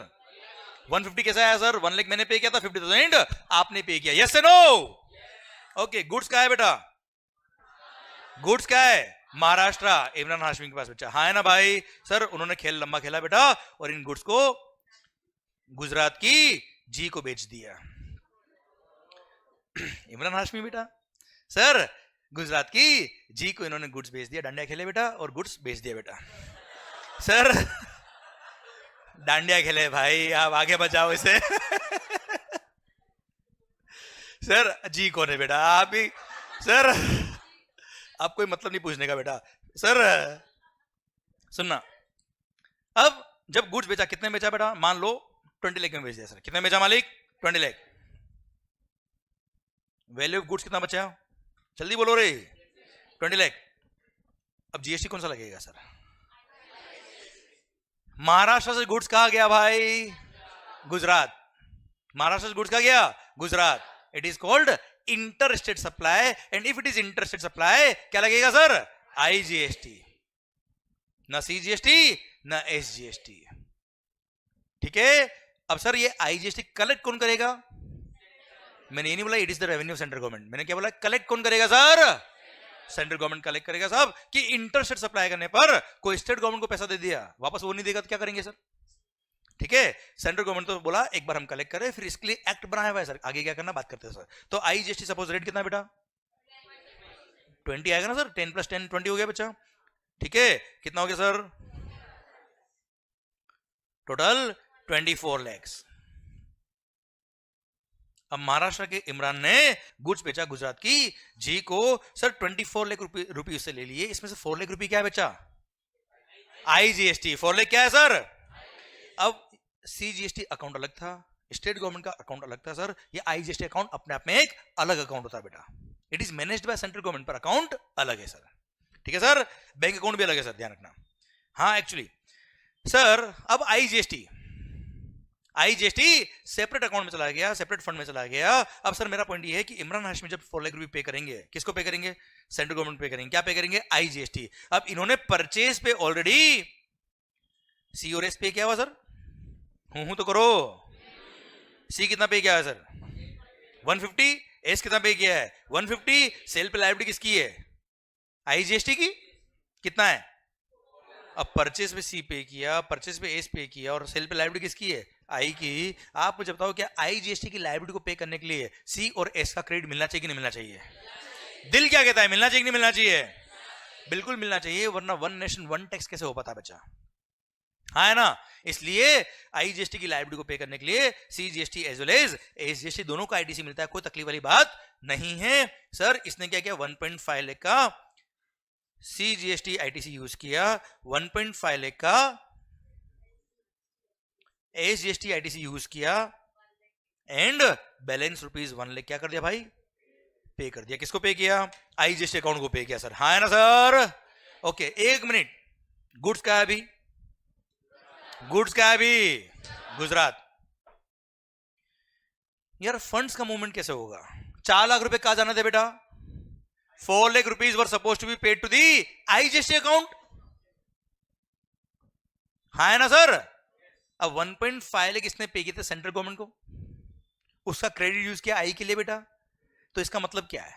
150 कैसे आया सर? 1 लाख मैंने पे किया था, 50,000 आपने पे किया, यस नो? ओके, गुड्स क्या है बेटा? गुड्स क्या है? महाराष्ट्र इमरान हाशमी के पास बच्चा, हाँ है ना भाई सर। उन्होंने खेल लंबा खेला बेटा, और इन गुड्स को गुजरात की जी को बेच दिया। इमरान हाशमी बेटा, सर गुजरात की जी को इन्होंने गुड्स बेच दिया, डांडिया खेले बेटा और गुड्स बेच दिया बेटा। सर डांडिया खेले भाई, आप आगे बचाओ इसे। सर जी कौन है बेटा? आप ही सर, आप कोई मतलब नहीं पूछने का बेटा। सर सुनना, अब जब गुड्स बेचा, कितने में बेचा बेटा? मान लो 20 लाख में बेच दिया सर, कितने में बेचा मालिक? 20 लाख। वैल्यू ऑफ गुड्स कितना बचा? जल्दी बोलो रे, 20 लाख। अब जीएसटी कौन सा लगेगा सर? महाराष्ट्र से गुड्स कहा गया भाई? गुजरात। महाराष्ट्र से गुड्स कहा गया? Gujarat. It is called inter state supply, and if it is inter state supply क्या लगेगा सर? आईजीएसटी, ना सीजीएसटी ना एसजीएसटी, ठीक है। अब सर ये आईजीएसटी कलेक्ट कौन करेगा? मैंने ये नहीं बोला it is the revenue central government, मैंने क्या बोला? कलेक्ट कौन करेगा सर? सेंट्रल गवर्नमेंट कलेक्ट करेगा साहब। कि इंटर स्टेट सप्लाई करने पर कोई स्टेट गवर्नमेंट को पैसा दे दिया, वापस वो नहीं देगा तो क्या करेंगे सर? ठीक है, सेंट्रल गवर्नमेंट तो बोला एक बार हम कलेक्ट करें, फिर इसके लिए एक्ट बनाया हुआ है सर, आगे क्या करना बात करते हैं सर। तो आईजीएसटी सपोज रेट कितना बेटा? 20 आएगा ना सर, 10 + 10 20 हो गया बच्चा, ठीक है। कितना हो गया सर? टोटल 24 लाख। अब महाराष्ट्र के इमरान ने गुड्स बेचा गुजरात की जी को सर, 24 लाख रुपए उससे ले लिए, इसमें से 4 लाख रुपए क्या है बच्चा? आईजीएसटी। 4 लाख क्या है सर? अब सीजीएसटी अकाउंट अलग था, स्टेट गवर्नमेंट का अकाउंट अलग था सर। ये आईजीएसटी अकाउंट अपने आप में एक अलग अकाउंट होता है बेटा। It is managed by central government, पर अकाउंट अलग है सर। ठीक है सर, बैंक अकाउंट भी अलग है सर, ध्यान रखना। हाँ एक्चुअली सर, अब आईजीएसटी सेपरेट अकाउंट में चला गया, सेपरेट फंड में चला गया। अब सर मेरा पॉइंट ये है कि इमरान हाशमी जब 4 लाख रुपए पे करेंगे, किसको पे करेंगे? सेंट्रल गवर्नमेंट पे करेंगे। क्या पे करेंगे? आईजीएसटी। अब इन्होंने परचेज पे ऑलरेडी सी और एस पे किया हुआ सर, हूं तो करो। सी कितना पे किया है सर? 150। एस कितना पे किया है? 150। सेल पे लायबिलिटी किसकी है? आईजीएसटी की। कितना है? अब परचेज पे सी पे किया, परचेज पे एस पे किया, और सेल पे लायबिलिटी किसकी है? आई की। आप मुझे बताओ, क्या आईजीएसटी की लायबिलिटी को पे करने के लिए सी और एस का क्रेडिट मिलना चाहिए कि नहीं मिलना चाहिए? दिल क्या कहता है, मिलना चाहिए कि नहीं मिलना चाहिए? बिल्कुल मिलना चाहिए, वरना वन नेशन वन टैक्स कैसे हो पाता बच्चा? हाँ है ना। इसलिए आईजीएसटी की लायबिलिटी को पे करने के लिए CGST as well as SGST दोनों का आईटीसी मिलता है, कोई तकलीफ वाली बात नहीं है सर। इसने क्या किया? 1.5 लाख का सीजीएसटी आईटीसी यूज किया, 1.5 लाख का एसजीएसटी आईटीसी यूज किया, एंड बैलेंस ₹1 लाख क्या कर दिया भाई? पे कर दिया। किसको पे किया? आईजीएसटी अकाउंट को पे किया सर। हाँ है ना सर। ओके, एक मिनट। गुड्स का है अभी? गुड्स का है अभी? गुजरात। यार फंड्स का मूवमेंट कैसे होगा? 4 लाख रुपए कहा जाना थे बेटा? 4 lakh rupees were supposed to be paid to the IGST account. हाँ है ना सर। अब 1.5 लाख इसने पे किया था सेंट्रल गवर्नमेंट को, उसका क्रेडिट यूज किया आई के लिए बेटा। तो इसका मतलब क्या है?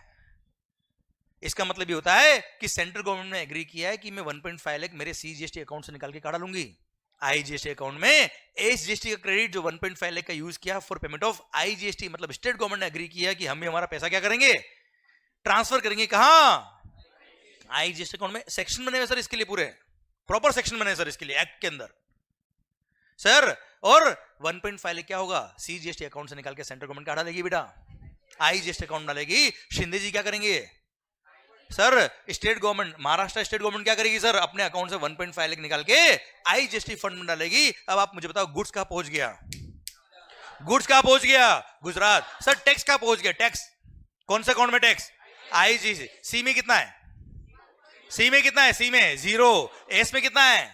इसका मतलब ये होता है कि सेंट्रल गवर्नमेंट ने एग्री किया है कि मैं 1.5 लाख मेरे सीजीएसटी अकाउंट से निकाल के काढ़ा लूंगी आईजीएसटी अकाउंट में। एसजीएसटी का क्रेडिट जो 1.5 लाख का यूज किया फॉर पेमेंट ऑफ आईजीएसटी, मतलब स्टेट गवर्नमेंट ने एग्री किया कि हम भी हमारा पैसा क्या करेंगे? ट्रांसफर करेंगे। कहां? आईजीएसटी अकाउंट में। सेक्शन बने हुए सर इसके लिए, पूरे प्रॉपर सेक्शन बने सर इसके लिए एक्ट के अंदर सर। और 1.5 लाख क्या होगा? सीजीएसटी अकाउंट से निकाल के सेंट्रल गवर्नमेंट का डालेगी बेटा, आईजीएसटी अकाउंट डालेगी। शिंदे जी क्या करेंगे sir? State government, Maharashtra state government क्या करेगी सर? अपने अकाउंट से 1.5 लाख निकाल के आईजीएसटी फंड में डालेगी। अब आप मुझे बताओ, गुड्स कहां पहुंच गया? गुड्स कहां पहुंच गया? गुजरात। सर टैक्स कहां पहुंच गया? टैक्स कौन से अकाउंट में? Tax IGST. सी में कितना है? सी में कितना है? सी में 0। एस में कितना है?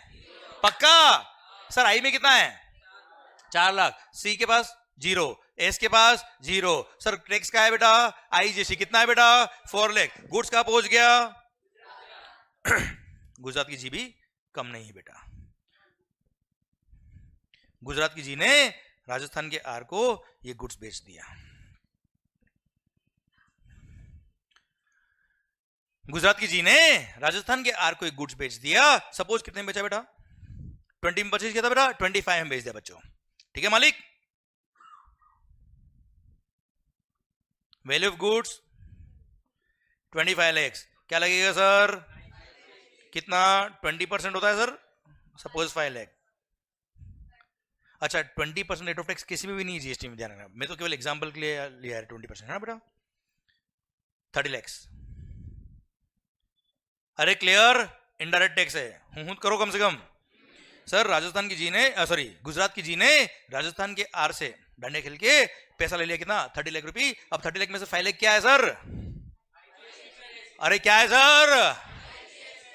पक्का सर। आई में कितना है? 4 लाख। सी के पास 0, एस के पास 0 सर। टैक्स का है बेटा? आईजीएसटी कितना है बेटा? 4 लाख। गुड्स कहां पहुंच गया? गुजरात की जी भी कम नहीं है बेटा। गुजरात की जी ने राजस्थान के आर को ये गुड्स बेच दिया। गुजरात की जी ने राजस्थान के आर को एक गुड्स बेच दिया। सपोज कितने में बेचा बेटा? 20 में परचेज किया था बेटा, 25 में बेच दिया बच्चों। ठीक है मालिक। Value of goods 25 lakh. क्या लगेगा सर? कितना? 20% होता है सर। सपोज 5 लाख। अच्छा 20% रेट ऑफ टैक्स किसी में भी नहीं है जीएसटी में, ध्यान रखना। मैं तो केवल एग्जांपल के लिए लिया है 20% है ना बेटा। 30 लाख। अरे क्लियर, इनडायरेक्ट टैक्स है, हूं करो कम से कम सर। राजस्थान की जी ने सॉरी गुजरात की जी ने राजस्थान के आर से डंडे खेल के पैसा ले लिया। कितना? 30 लाख रुपए। अब 30 लाख में से 5 लाख क्या है सर? अरे क्या है सर?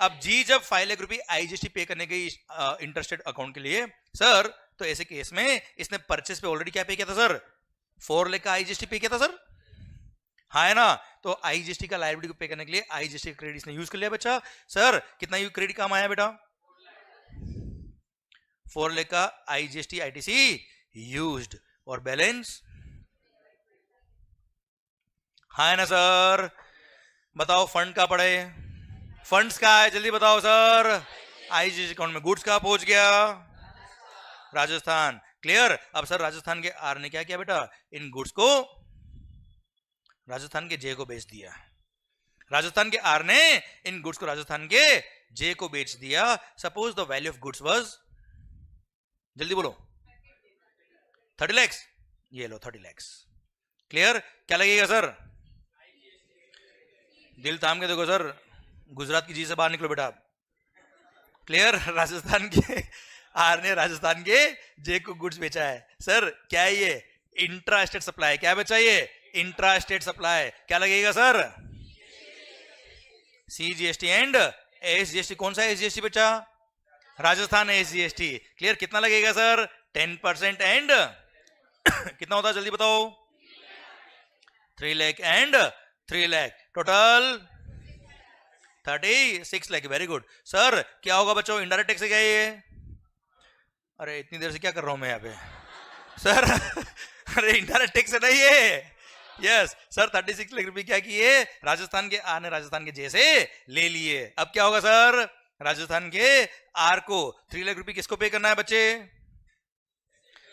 अब जी जब 5 लाख रुपए आईजीएसटी पे करने गई इंटरेस्टेड अकाउंट के लिए सर, तो ऐसे केस में इसने परचेस पे ऑलरेडी क्या पे किया था सर? 4 लाख का आईजीएसटी पे किया था सर। हाँ है ना। तो आईजीएसटी का लायबिलिटी को पे करने के लिए आईजीएसटी का क्रेडिट इसने यूज कर लिया बच्चा। सर कितना यू क्रेडिट काम आया बेटा? 4 लाख का आईजीएसटी आईटीसी यूज्ड, और बैलेंस हाँ है ना सर। बताओ फंड का पड़े? फंड्स का है, जल्दी बताओ सर। आईजीएसटी अकाउंट में गुड्स का पहुंच गया? राजस्थान। क्लियर। अब सर राजस्थान के आर ने क्या किया बेटा? इन गुड्स को राजस्थान के जे को बेच दिया। राजस्थान के आर ने इन गुड्स को राजस्थान के जे को बेच दिया। Suppose the value of goods was, जल्दी बोलो, 30 लाख। ये लो 30 लाख। क्लियर। क्या लगेगा सर? दिल थाम के देखो सर, गुजरात की जी से बाहर निकलो बेटा। क्लियर। राजस्थान के आर ने राजस्थान के जे को गुड्स बेचा है। सर क्या है ये? Intra state supply. क्या बेचा ये? Intra state supply. क्या लगेगा सर? CGST and SGST. कौन सा एसजीएसटी बेचा? राजस्थान एसजीएसटी। क्लियर? कितना लगेगा सर? 10% एंड कितना होता है जल्दी बताओ? 3 lakh and 3 lakh, total 36 lakh. Very good sir. क्या होगा बच्चों? इनडायरेक्ट टैक्स है क्या ये? अरे इतनी देर से क्या कर रहा हूं मैं यहाँ पे सर? अरे इनडायरेक्ट टैक्स है नहीं ये? Yes sir. 36 लाख रुपए क्या किए? राजस्थान के आर ने राजस्थान के जे से ले लिए। अब क्या होगा सर? राजस्थान के आर को 3 लाख रुपए किसको पे करना है बच्चे?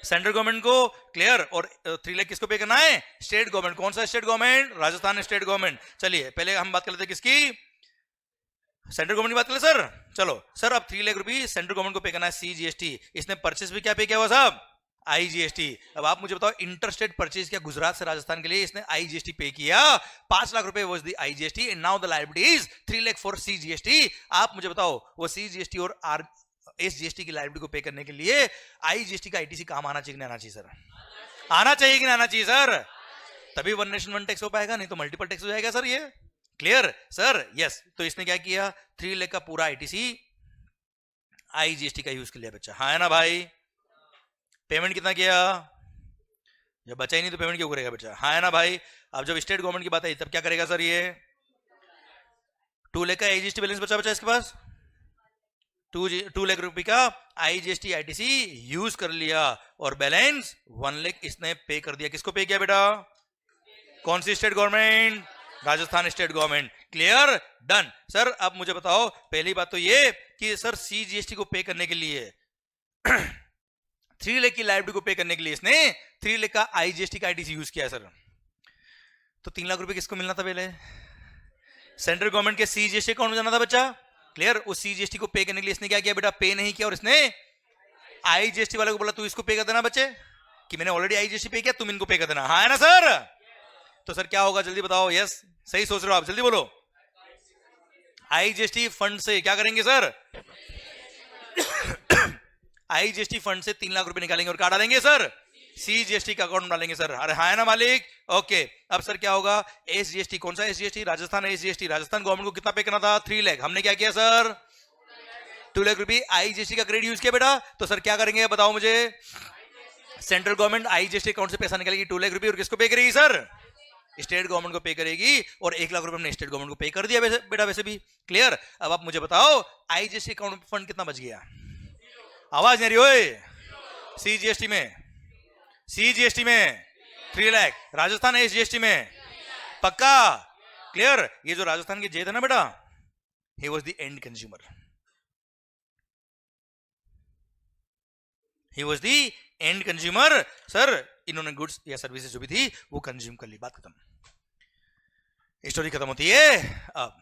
सेंट्रल गवर्नमेंट को। क्लियर? और 3 लाख किसको पे करना है? State government. कौन सा state government? Rajasthan state government. चलिए पहले हम बात कर लेते हैं किसकी? सेंट्रल गवर्नमेंट की बात कर ले सर। चलो सर अब 3 लाख रुपए सेंट्रल गवर्नमेंट को पे करना है सीजीएसटी। इसने परचेस भी क्या पे किया हुआ साहब? आईजीएसटी। अब आप मुझे बताओ इंटरस्टेट परचेज किया गुजरात से राजस्थान के लिए, इसने आईजीएसटी पे किया। 5 लाख रुपए was the IGST and now the liability is 3 lakh for CGST. आप मुझे बताओ वो सीजीएसटी और आर एसजीएसटी की लायबिलिटी को पे करने के लिए आईजीएसटी का आईटीसी काम आना चाहिए कि नहीं आना चाहिए सर? आना चाहिए कि नहीं आना चाहिए सर? तभी वन नेशन वन टैक्स हो पाएगा, नहीं तो मल्टीपल टैक्स हो जाएगा सर ये। Clear sir? यस। तो इसने क्या किया? 3 लाख का पूरा आईटीसी आईजीएसटी का यूज कर लिया बच्चा। हाँ है ना भाई? पेमेंट कितना किया? जब बचा ही नहीं तो पेमेंट क्यों करेगा बच्चा? हाँ है ना भाई? अब जब स्टेट गवर्नमेंट की बात आई तब क्या करेगा सर ये? 2 लाख का आईजीएसटी बैलेंस बचा इसके पास। 2 लाख रुपए का आईजीएसटी आईटीसी यूज कर लिया और बैलेंस 1 लाख इसने पे कर दिया। किसको पे किया बेटा? कौन सी state government? Rajasthan state government. Clear? Done sir. अब मुझे बताओ पहली बात तो ये कि सर सीजीएसटी को पे करने के लिए 3 लाख की लायबिलिटी को पे करने के लिए इसने 3 लाख का आईजीएसटी का आईटीसी यूज किया सर। तो 3 लाख रुपए किसको मिलना था पहले? सेंट्रल गवर्नमेंट के सीजीएसटी अकाउंट में जाना था बच्चा। क्लियर? उस सीजीएसटी को पे करने के लिए इसने क्या किया बेटा? पे नहीं किया और इसने आईजीएसटी वाले को बोला तू इसको पे कर देना बच्चे, कि मैंने ऑलरेडी आईजीएसटी पे किया, तुम इनको पे कर देना। हाँ है ना सर? तो सर क्या होगा जल्दी बताओ? यस सही सोच रहे हो आप, जल्दी बोलो। आईजीएसटी फंड से क्या करेंगे सर? आईजीएसटी फंड से 3 लाख रुपए निकालेंगे और क्या डालेंगे सर? सीजीएसटी का अकाउंट में डालेंगे सर। अरे हाँ है ना मालिक? ओके। अब सर क्या होगा? एसजीएसटी। कौन सा SGST? Rajasthan SGST. Rajasthan government को कितना पे करना था? 3 लाख। हमने क्या किया सर? 2 लाख रुपए आईजीएसटी का क्रेडिट यूज किया बेटा। तो सर क्या करेंगे बताओ मुझे? सेंट्रल गवर्नमेंट आईजीएसटी अकाउंट से पैसा निकालेगी 2 लाख रुपए और किसको पे करेगी सर? स्टेट गवर्नमेंट को पे करेगी और 1 लाख रुपए हमने स्टेट गवर्नमेंट को पे कर दिया बेटा वैसे भी। क्लियर? अब आप मुझे बताओ आईजीएसटी अकाउंट में फंड कितना बच गया? आवाज नहीं रही ओए। सीजीएसटी में 3 लाख, राजस्थान एसजीएसटी में पक्का। क्लियर? ये जो राजस्थान के जे थे ना बेटा, he was the end consumer. He was the end consumer. Sir इन्होंने गुड्स या सर्विसेज जो भी थी वो कंज्यूम कर ली, बात खत्म, स्टोरी खत्म होती है। अब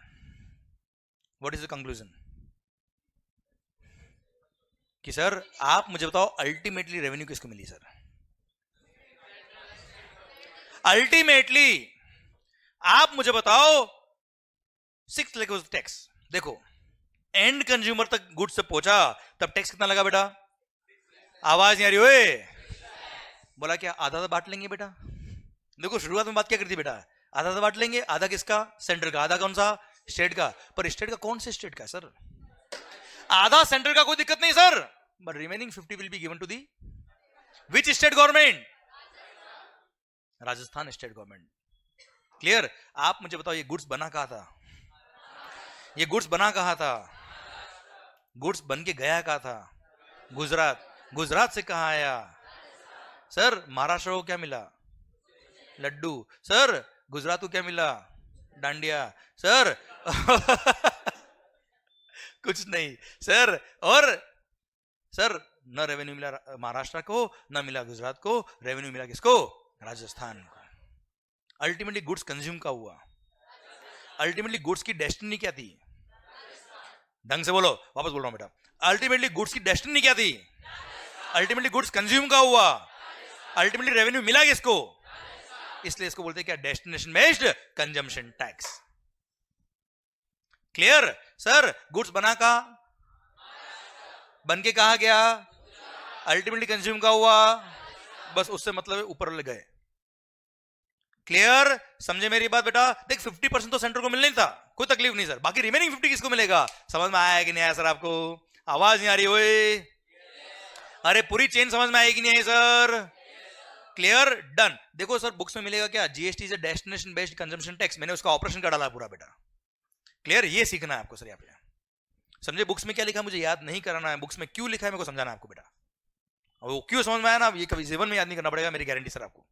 व्हाट इज द कंक्लूजन? कि सर आप मुझे बताओ अल्टीमेटली रेवेन्यू किसको मिली सर? अल्टीमेटली आप मुझे बताओ 6 लाख वाज टैक्स। देखो एंड कंज्यूमर तक गुड्स से पहुंचा तब टैक्स कितना लगा बेटा? आवाज नहीं आ रही ओए। बोला क्या आधा आधा बांट लेंगे बेटा? देखो शुरुआत में बात क्या करती बेटा? आधा आधा बांट लेंगे। आधा किसका? सेंट्रल का। आधा कौन सा? स्टेट का। पर स्टेट का कौन से स्टेट का सर? आधा सेंट्रल का, कोई दिक्कत नहीं sir, but remaining 50 will be given to the which state government? Rajasthan state government. Clear? आप मुझे बताओ ये गुड्स बना कहां था? ये गुड्स बना कहां था? गुड्स बन के गया कहां था? गुजरात। गुजरात से कहां आया सर? महाराष्ट्र को क्या मिला? लड्डू। सर गुजरात को क्या मिला? डांडिया। सर कुछ नहीं सर। और सर न रेवेन्यू मिला महाराष्ट्र को, न मिला गुजरात को, रेवेन्यू मिला किसको? राजस्थान को। अल्टीमेटली गुड्स कंज्यूम का हुआ। अल्टीमेटली गुड्स की डेस्टिनी क्या थी? ढंग से बोलो, वापस बोल रहा हूं बेटा। अल्टीमेटली गुड्स की डेस्टिनी क्या थी? अल्टीमेटली गुड्स कंज्यूम का हुआ। अल्टीमेटली रेवेन्यू मिला किसको? इसलिए इसको बोलते हैं क्या? Destination based consumption tax. Clear? Sir goods बना का बन के कहा गया, अल्टीमेटली कंज्यूम का हुआ, बस उससे मतलब है ऊपर ले गए। क्लियर, समझे मेरी बात बेटा? देख 50% तो सेंटर को मिलना ही था, कोई तकलीफ नहीं सर, बाकी रिमेनिंग 50 किसको मिलेगा? समझ में आया कि नहीं आया सर? आपको आवाज नहीं आ रही? ओए अरे पूरी चेन समझ में आएगी नहीं आई सर? Clear, done. देखो सर बुक्स में मिलेगा क्या? GST is destination based consumption tax, मैंने उसका ऑपरेशन का डाला पूरा बेटा। क्लियर, ये सीखना है आपको सर यहाँ पे। समझे बुक्स में क्या लिखा मुझे याद नहीं कराना है, बुक्स में क्यों लिखा है मेरे को समझाना है आपको बेटा। वो क्यों समझ में आया ना, ये कभी जीवन में याद नहीं करना पड़ेगा, मेरी गारंटी सर आपको।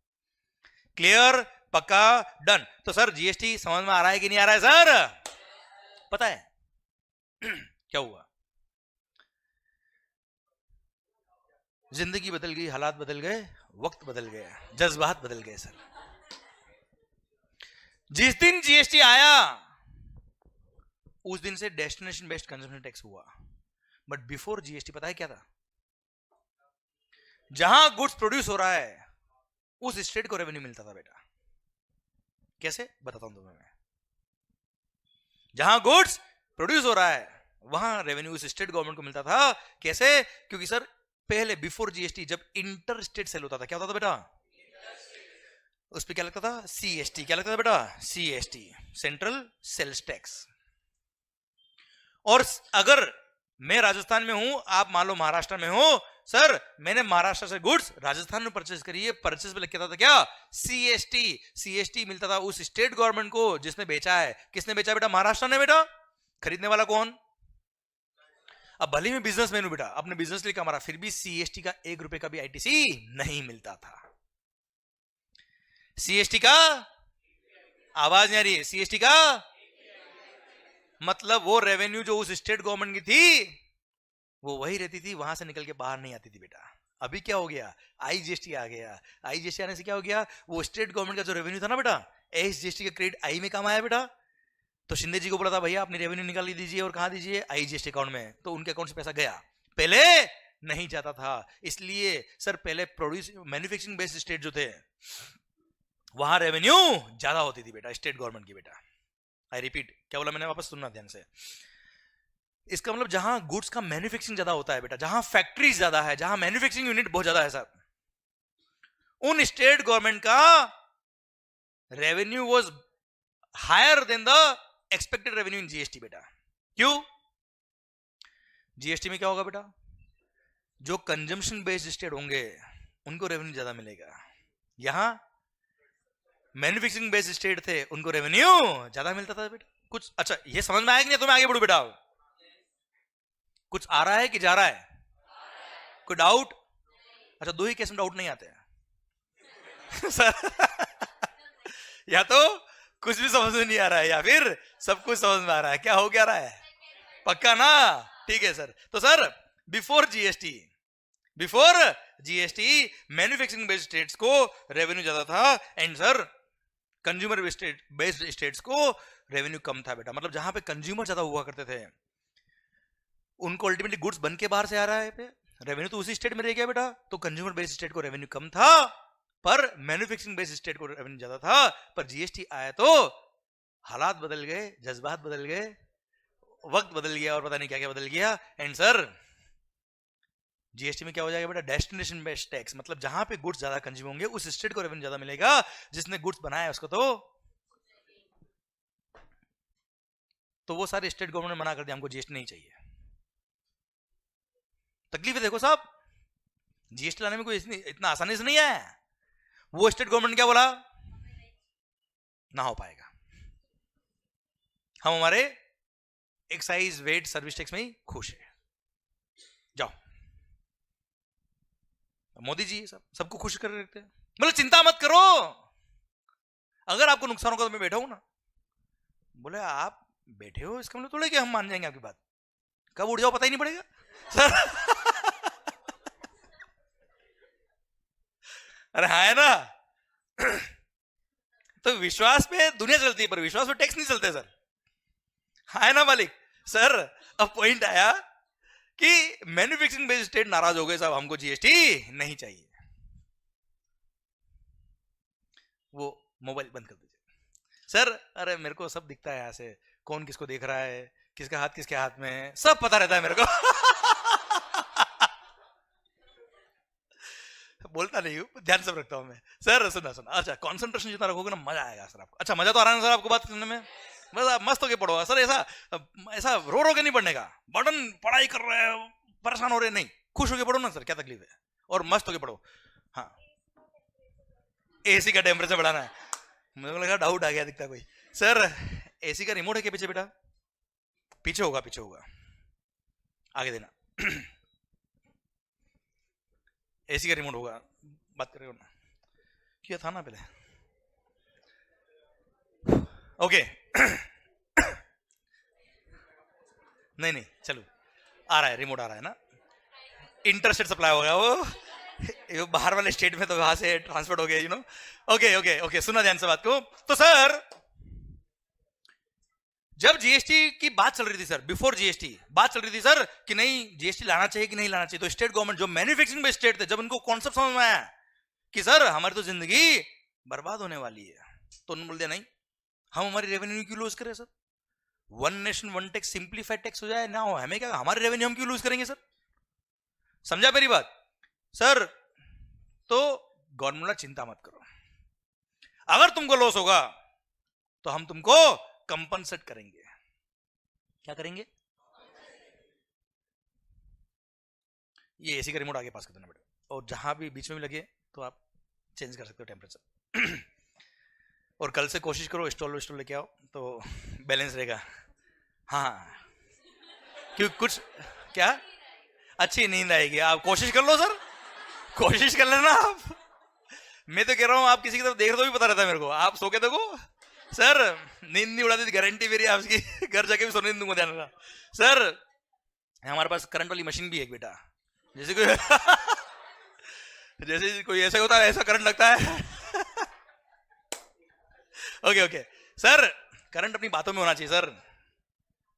क्लियर, पक्का, डन। तो सर जीएसटी समझ में आ रहा है कि नहीं आ रहा है सर? पता है क्या हुआ? जिंदगी बदल गई, हालात बदल गए, वक्त बदल गया, जज्बात बदल गए सर। जिस दिन जीएसटी आया उस दिन से डेस्टिनेशन बेस्ड कंजम्पशन टैक्स हुआ। बट बिफोर जीएसटी पता है क्या था? जहां गुड्स प्रोड्यूस हो रहा है उस स्टेट को रेवेन्यू मिलता था बेटा। कैसे बताता हूं तुम्हें मैं। जहां गुड्स प्रोड्यूस हो रहा है वहां रेवेन्यू उस स्टेट गवर्नमेंट को मिलता था। कैसे? क्योंकि सर पहले बिफोर जीएसटी जब इंटर स्टेट सेल होता था, क्या होता था बेटा? उस पर क्या लगता था? सीएसटी। क्या लगता था बेटा? CST, central sales tax. और अगर मैं राजस्थान में हूं, आप मान लो महाराष्ट्र में हो, सर मैंने महाराष्ट्र से गुड्स राजस्थान में परचेज करी है, परचेज पे लिखा था क्या? सीएसटी। सीएसटी मिलता था उस स्टेट गवर्नमेंट को जिसने बेचा है। किसने बेचा बेटा? महाराष्ट्र ने बेटा। खरीदने वाला कौन? अब भले में बिजनेसमैन हूं बेटा, अपने बिजनेस लिए कमा रहा, फिर भी सीएसटी का 1 रुपए का भी आईटीसी नहीं मिलता था। सीएसटी का आवाज नहीं आ रही है? सीएसटी का मतलब वो रेवेन्यू जो उस स्टेट गवर्नमेंट की थी वो वही रहती थी, वहां से निकल के बाहर नहीं आती थी बेटा। अभी क्या हो गया? आईजीएसटी आ गया। आईजीएसटी आने से क्या हो गया? वो स्टेट गवर्नमेंट का जो रेवेन्यू था ना बेटा, एसजीएसटी का क्रेडिट आई में काम आया बेटा। तो शिंदे जी को बोला था भैया अपनी रेवेन्यू निकाल दीजिए, और कहां दीजिए? आईजीएसटी अकाउंट में। तो उनके अकाउंट से पैसा गया, पहले नहीं जाता था। इसलिए सर पहले प्रोड्यूस मैन्युफैक्चरिंग बेस्ड स्टेट जो थे वहां रेवेन्यू ज्यादा होती थी बेटा, स्टेट गवर्नमेंट की बेटा। आई रिपीट, क्या बोला मैंने? वापस सुनना ध्यान से। इसका मतलब जहां गुड्स का मैन्युफैक्चरिंग ज्यादा होता है बेटा, जहां फैक्ट्रीज ज्यादा है, जहां मैन्युफैक्चरिंग यूनिट बहुत ज्यादा है सर, उन स्टेट गवर्नमेंट का revenue was higher than the expected revenue in GST बेटा। क्यों? जीएसटी में क्या होगा बेटा? जो कंजम्पशन बेस्ड स्टेट होंगे उनको रेवेन्यू ज्यादा मिलेगा। यहां मैन्युफैक्चरिंग बेस्ड स्टेट थे उनको रेवेन्यू ज्यादा मिलता था बेटा। कुछ अच्छा ये समझ में आया कि नहीं? तो मैं आगे बढ़ू बेटा। कुछ आ रहा है कि जा रहा है? कोई डाउट? अच्छा दो ही केस में डाउट नहीं आते हैं सर या तो कुछ भी समझ में नहीं आ रहा है या फिर सब कुछ समझ में आ रहा है। क्या हो क्या रहा है? पक्का ना? ठीक है सर। तो sir before GST manufacturing based states को रेवेन्यू ज्यादा था, and sir consumer based states को रेवेन्यू कम था बेटा। मतलब जहां पे कंज्यूमर ज्यादा हुआ करते थे उनको अल्टीमेटली गुड्स बन के बाहर से आ रहा है पे रेवेन्यू तो उसी स्टेट में रह गया बेटा। तो कंज्यूमर बेस्ड स्टेट को रेवेन्यू कम था, पर मैन्युफैक्चरिंग बेस्ड स्टेट को रेवेन्यू ज्यादा था। पर जीएसटी आया तो हालात बदल गए, जज्बात बदल गए, वक्त बदल गया, और पता नहीं क्या क्या बदल गया। एंड सर जीएसटी में क्या हो जाएगा बेटा? Destination based tax. मतलब जहां पे गुड्स ज्यादा कंज्यूम होंगे उस स्टेट को रेवेन्यू ज्यादा मिलेगा, जिसने गुड्स बनाया उसको तो वो सारे स्टेट गवर्नमेंट ने मना कर दिया, हमको जीएसटी नहीं चाहिए। तकलीफ है देखो साहब, जीएसटी लाने में कोई इतना आसानी से नहीं है। वो स्टेट गवर्नमेंट क्या बोला? ना हो पाएगा, हम हमारे एक्साइज वेट सर्विस टैक्स में ही खुश है, जाओ। मोदी जी सबको खुश कर रखते हैं। मतलब चिंता मत करो, अगर आपको नुकसान होगा तो मैं बैठा हूं ना। बोले आप बैठे हो इसका मतलब थोड़ा कि हम मान जाएंगे आपकी बात, कब उड़ जाओ पता ही नहीं पड़ेगा सर अरे हाँ है ना तो विश्वास पे दुनिया चलती है पर विश्वास पे टैक्स नहीं चलते सर, हाँ है ना मालिक। सर अब पॉइंट आया कि मैन्युफैक्चरिंग बेस्ड स्टेट नाराज हो गए साहब, हमको जीएसटी नहीं चाहिए। वो मोबाइल बंद कर दीजिए सर। अरे मेरे को सब दिखता है यहां से, कौन किसको देख रहा है, किसका हाथ किसके हाथ में है, सब पता रहता है मेरे को बोलता नहीं हूँ, ध्यान सब रखता हूँ मैं। सर सुना सुना, अच्छा कंसंट्रेशन जितना रखोगे ना मजा आएगा सर आपको। अच्छा मजा तो आ रहा है ना सर आपको बात करने में? बस आप मस्त होके पढ़ो सर। ऐसा ऐसा रो के नहीं पढ़ने का, बर्डन पढ़ाई कर रहे हैं परेशान हो रहे नहीं, खुश होके पढ़ो ना सर, क्या तकलीफ है, और मस्त होके पढ़ो। हाँ एसी का टेम्परेचर बढ़ाना है, मुझे लगा डाउट आ गया दिखता कोई। सर एसी का रिमोट है क्या पीछे बेटा? पीछे होगा, पीछे होगा, आगे देना। एसी का रिमोट होगा, बात करेगा ना, किया था ना पहले। ओके नहीं नहीं चलो, आ रहा है रिमोट, आ रहा है ना, इंटरस्टेट सप्लाई होगा वो बाहर वाले स्टेट में, तो वहां से ट्रांसफर हो गया, you know. Okay okay okay, सुना ध्यान से बात को। तो सर जब जीएसटी की बात चल रही थी सर, बिफोर जीएसटी बात चल रही थी सर कि नहीं जीएसटी लाना चाहिए कि नहीं लाना चाहिए, तो स्टेट गवर्नमेंट जो मैन्युफैक्चरिंग बेस्ड स्टेट थे, जब उनको कॉन्सेप्ट समझ में आया कि सर हमारी तो जिंदगी बर्बाद होने वाली है, तो उन्होंने बोल दिया नहीं, हम हमारी रेवेन्यू क्यों लूज करें sir, one nation one tax simplified tax हो जाए ना, हो हमें क्या, हमारी रेवेन्यू हम क्यों लूज करेंगे सर। समझा मेरी बात सर? तो गवर्नमेंट चिंता मत करो, अगर तुमको लॉस होगा तो हम तुमको कंपनसेट करेंगे। क्या करेंगे? ये एसी का रिमोट आगे पास कर देना बेटा, और जहां भी बीच में भी लगे तो आप चेंज कर सकते हो टेम्परेचर। और कल से कोशिश करो स्टॉल विस्टॉल लेके आओ तो बैलेंस रहेगा। हाँ क्यों, कुछ क्या अच्छी नींद आएगी, आप कोशिश कर लो सर, कोशिश कर लेना आप। मैं तो कह रहा हूं आप किसी की तरफ देख रहे तो भी पता रहता है मेरे को, आप सो के देखो सर, नींद नहीं उड़ाती थी, गारंटी मेरी आपकी, घर जाके भी सोने दूंगा, ध्यान रखना सर। हमारे पास करंट वाली मशीन भी है बेटा, जैसे कोई जैसे कोई ऐसा होता है ऐसा करंट लगता है। ओके ओके सर, करंट अपनी बातों में होना चाहिए सर,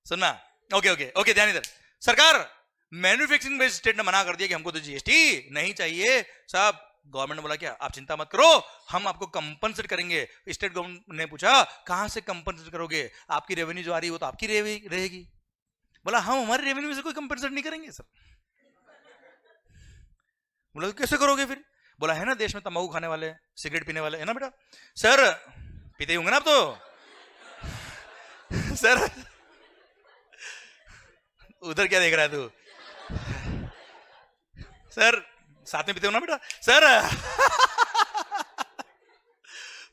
सुनना। ओके ओके ओके, ध्यान इधर। सरकार मैन्युफैक्चरिंग बेस्ड स्टेट ने मना कर दिया कि हमको तो जीएसटी नहीं चाहिए साहब। गवर्नमेंट ने बोला क्या, आप चिंता मत करो, हम आपको कंपनसेट करेंगे। स्टेट गवर्नमेंट ने पूछा कहां से कंपनसेट करोगे, आपकी रेवेन्यू जो आ रही है वो तो आपकी रहेगी। बोला हम हमारी रेवेन्यू में से कोई कंपनसेट नहीं करेंगे सर। बोला तो कैसे करोगे फिर? बोला है ना देश में तंबाकू खाने वाले, सिगरेट पीने वाले, है ना बेटा? सर पीते ही होंगे ना आप तो। सर उधर क्या देख रहा है तू? सर साथ में पीते हो ना बेटा सर।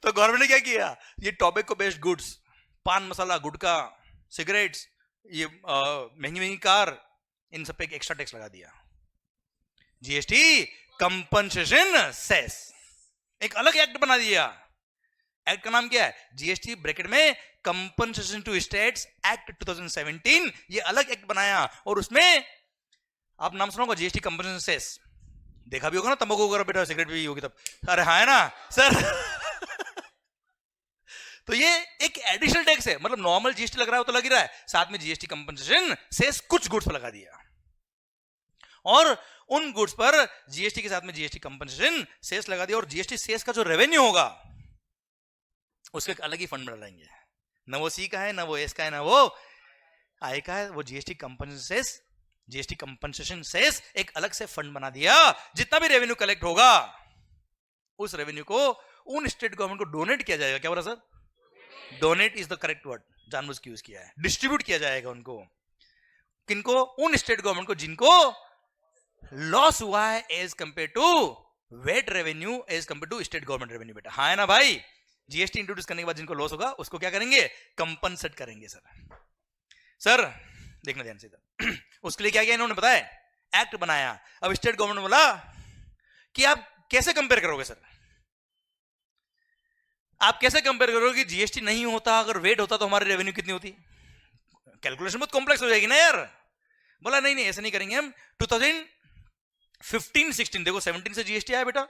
तो गवर्नमेंट ने क्या किया, ये टोबैको बेस्ड गुड्स, पान मसाला, गुटखा, सिगरेट्स, ये महंगी महंगी कार, इन सब पे एक एक्स्ट्रा टैक्स लगा दिया, जीएसटी कंपनसेशन सेस, एक अलग एक्ट बना दिया। एक्ट का नाम क्या है? जीएसटी ब्रैकेट में कंपनसेशन टू स्टेट्स एक्ट 2017, ये अलग एक्ट बनाया। और उसमें आप नाम सुनोगे जीएसटी कंपनसेशन सेस, देखा भी होगा ना तंबाकू वगैरह बेटा, सिगरेट भी होगी तब। अरे हाँ है ना सर। तो ये एक एडिशनल टैक्स है, मतलब नॉर्मल जीएसटी लग रहा है वो तो लग ही रहा है, साथ में जीएसटी कंपनसेशन सेस कुछ गुड्स पर लगा दिया, और उन गुड्स पर जीएसटी के साथ में जीएसटी कंपनसेशन सेस लगा दिया। और जीएसटी सेस का जो रेवेन्यू होगा उसका एक अलग ही फंड बनाएंगे, न वो सी का है, न वो एस का है, न वो आई का है, वो जीएसटी कंपनसेशन सेस एक अलग से फंड बना दिया। जितना भी रेवेन्यू कलेक्ट होगा उस रेवेन्यू को उन स्टेट गवर्नमेंट को डोनेट किया जाएगा। क्या बोला sir? Donate is the correct word, जानबूझ के यूज किया है। डिस्ट्रीब्यूट किया जाएगा उनको, किनको? उन स्टेट गवर्नमेंट को जिनको लॉस हुआ है as compare to VAT revenue, as compare to state government revenue बेटा। हाँ है ना भाई? जीएसटी इंट्रोड्यूस करने के बाद जिनको लॉस होगा उसको क्या करेंगे? कंपनसेट करेंगे सर। सर देखना ध्यान से इधर। उसके लिए क्या किया इन्होंने पता है? एक्ट बनाया। अब स्टेट गवर्नमेंट बोला कि आप कैसे कंपेयर करोगे सर, आप कैसे कंपेयर करोगे? जीएसटी नहीं होता, अगर वेट होता तो हमारी रेवेन्यू कितनी होती? कैलकुलेशन बहुत कॉम्प्लेक्स हो जाएगी ना यार। बोला नहीं नहीं ऐसे नहीं करेंगे हम। 2015-16, देखो 17 से जीएसटी आया बेटा,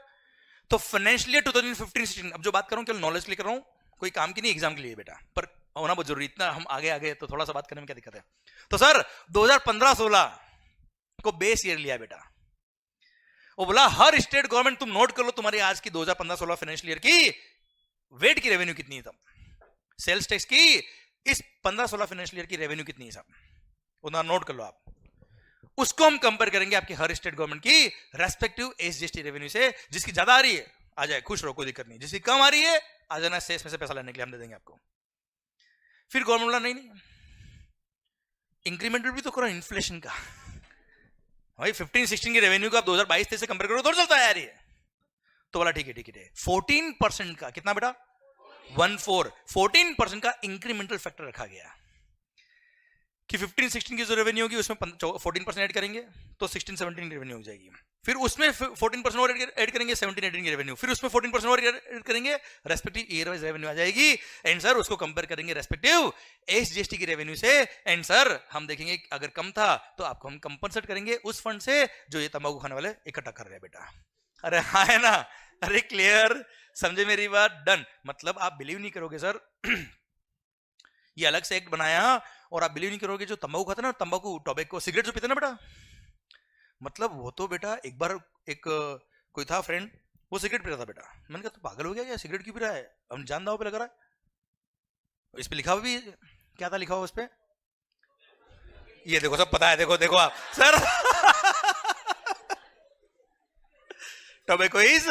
तो फाइनेंशियल ईयर 2015-16, अब जो बात कर रहा हूं केवल नॉलेज के लिए कर रहा हूं, कोई काम की नहीं, एग्जाम के लिए बेटा, पर होना बहुत जरूरी, इतना हम आगे आगे तो थोड़ा सा बात करने में क्या दिक्कत है। तो सर 2015-16 को बेस ईयर लिया बेटा, वो बोला हर स्टेट गवर्नमेंट तुम नोट कर लो तुम्हारी आज की 2015-16 फाइनेंशियल ईयर की वेट की रेवेन्यू कितनी है, तब सेल्स टैक्स की इस 15-16 फाइनेंशियल ईयर की रेवेन्यू कितनी है साहब, उतना नोट कर लो आप। उसको हम कंपेयर करेंगे आपकी हर स्टेट गवर्नमेंट की रेस्पेक्टिव एसजीएसटी रेवेन्यू से। जिसकी ज्यादा आ रही है आ जाए, खुश रहो, कोई दिक्कत नहीं। जिसकी कम आ रही है आ जाना, सेस में से पैसा लेने के लिए हम दे देंगे आपको। फिर गवर्नमेंट बोला नहीं, इंक्रीमेंटल भी तो करो इन्फ्लेशन का। भाई 15-16 की रेवेन्यू को आप 2022-23 से कंपेयर करो तो चलता है यार ये। तो बोला ठीक है 14% का कितना बेटा 14% का इंक्रीमेंटल फैक्टर रखा गया कि 15-16 की जो रेवेन्यू होगी उसमें 14% ऐड करेंगे तो 16-17 की रेवेन्यू हो जाएगी। फिर उसमें 14% और ऐड करेंगे 17-18 की रेवेन्यू, फिर उसमें 14% और ऐड करेंगे, रेस्पेक्टिव ईयर वाइज रेवेन्यू आ जाएगी। एंड सर उसको कंपेयर करेंगे रेस्पेक्टिव एसजीएसटी की रेवेन्यू से। एंड सर हम देखेंगे अगर कम था तो आपको हम कंपनसेट करेंगे उस फंड से जो ये तंबाकू खाने वाले इकट्ठा कर रहे हैं बेटा। अरे हाँ है ना, अरे क्लियर, समझे मेरी बात, डन। मतलब आप बिलीव नहीं करोगे सर, ये अलग से एक्ट बनाया और आप बिलीव नहीं करोगे, जो तंबाकू खाता ना, तंबाकू टोबैको सिगरेट जो पीते ना बेटा, मतलब वो तो बेटा एक बार एक कोई था फ्रेंड, वो सिगरेट पी रहा था बेटा। मैंने कहा तो पागल हो गया क्या, सिगरेट क्यों पी रहा है, हम जान दाव पे लगा रहा है। इस पे लिखा हुआ भी क्या था, लिखा हुआ उस पे, ये देखो सब पता है, देखो देखो आप sir tobacco is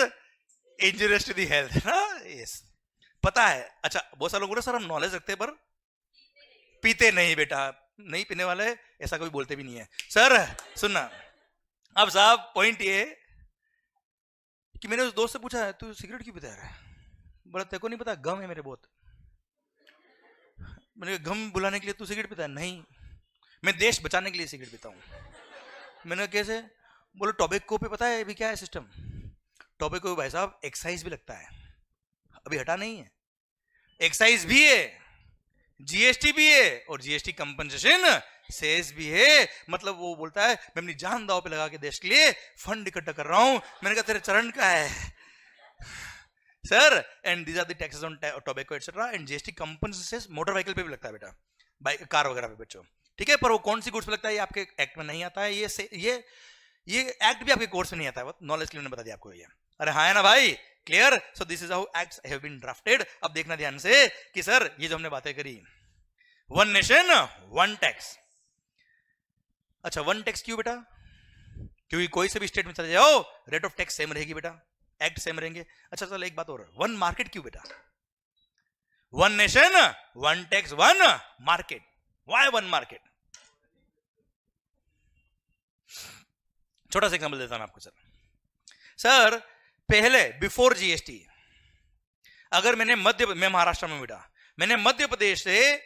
injurious to the health ना, यस पता है। अच्छा बहुत सारे लोगों ने सर हम नॉलेज रखते हैं पर पीते नहीं बेटा, नहीं पीने वाले ऐसा कोई बोलते भी नहीं है सर। सुनना अब साहब, पॉइंट ये कि मैंने उस दोस्त से पूछा तू सिगरेट क्यों पीता है, बोला तेरे को नहीं पता गम है मेरे बहुत। मैंने गम बुलाने के लिए तू सिगरेट पीता है, नहीं मैं देश बचाने के लिए सिगरेट पीता हूं। मैंने कैसे, बोलो टोबैको पे पता है अभी क्या है सिस्टम, टोबैको भाई साहब एक्साइज भी लगता है, अभी हटा नहीं है, एक्साइज भी है, जीएसटी भी है और जीएसटी कंपनसेशन सेस भी है। मतलब वो बोलता है मैं अपनी जान दांव पे लगा के देश के लिए फंड इकट्ठा कर रहा हूं। मैंने कहा तेरे चरण का है sir. And these are the taxes on tobacco etcetera and GST compensation motor vehicle पे भी लगता है बेटा, बाइक कार वगैरह पे बच्चों, ठीक है। पर वो कौन सी गुड्स पे लगता है ये आपके एक्ट में नहीं आता है, ये एक्ट भी आपके कोर्स में नहीं आता है, नॉलेज के लिए बता दिया आपको ये। अरे हाँ है ना भाई, clear. So this is how acts have been drafted. अब देखना ध्यान से कि सर ये जो हमने बातें करी, वन नेशन वन टैक्स। अच्छा वन टैक्स क्यों बेटा, क्योंकि कोई से भी स्टेट में चले जाओ रेट ऑफ टैक्स सेम रहेगी बेटा, एक्ट सेम रहेंगे। अच्छा चलो एक बात और, वन मार्केट क्यों बेटा, one nation one tax one market, why one market. छोटा सा एग्जांपल देता हूं आपको सर पहले बिफोर जीएसटी अगर मैं महाराष्ट्र में बेटा, मैंने मध्य प्रदेश से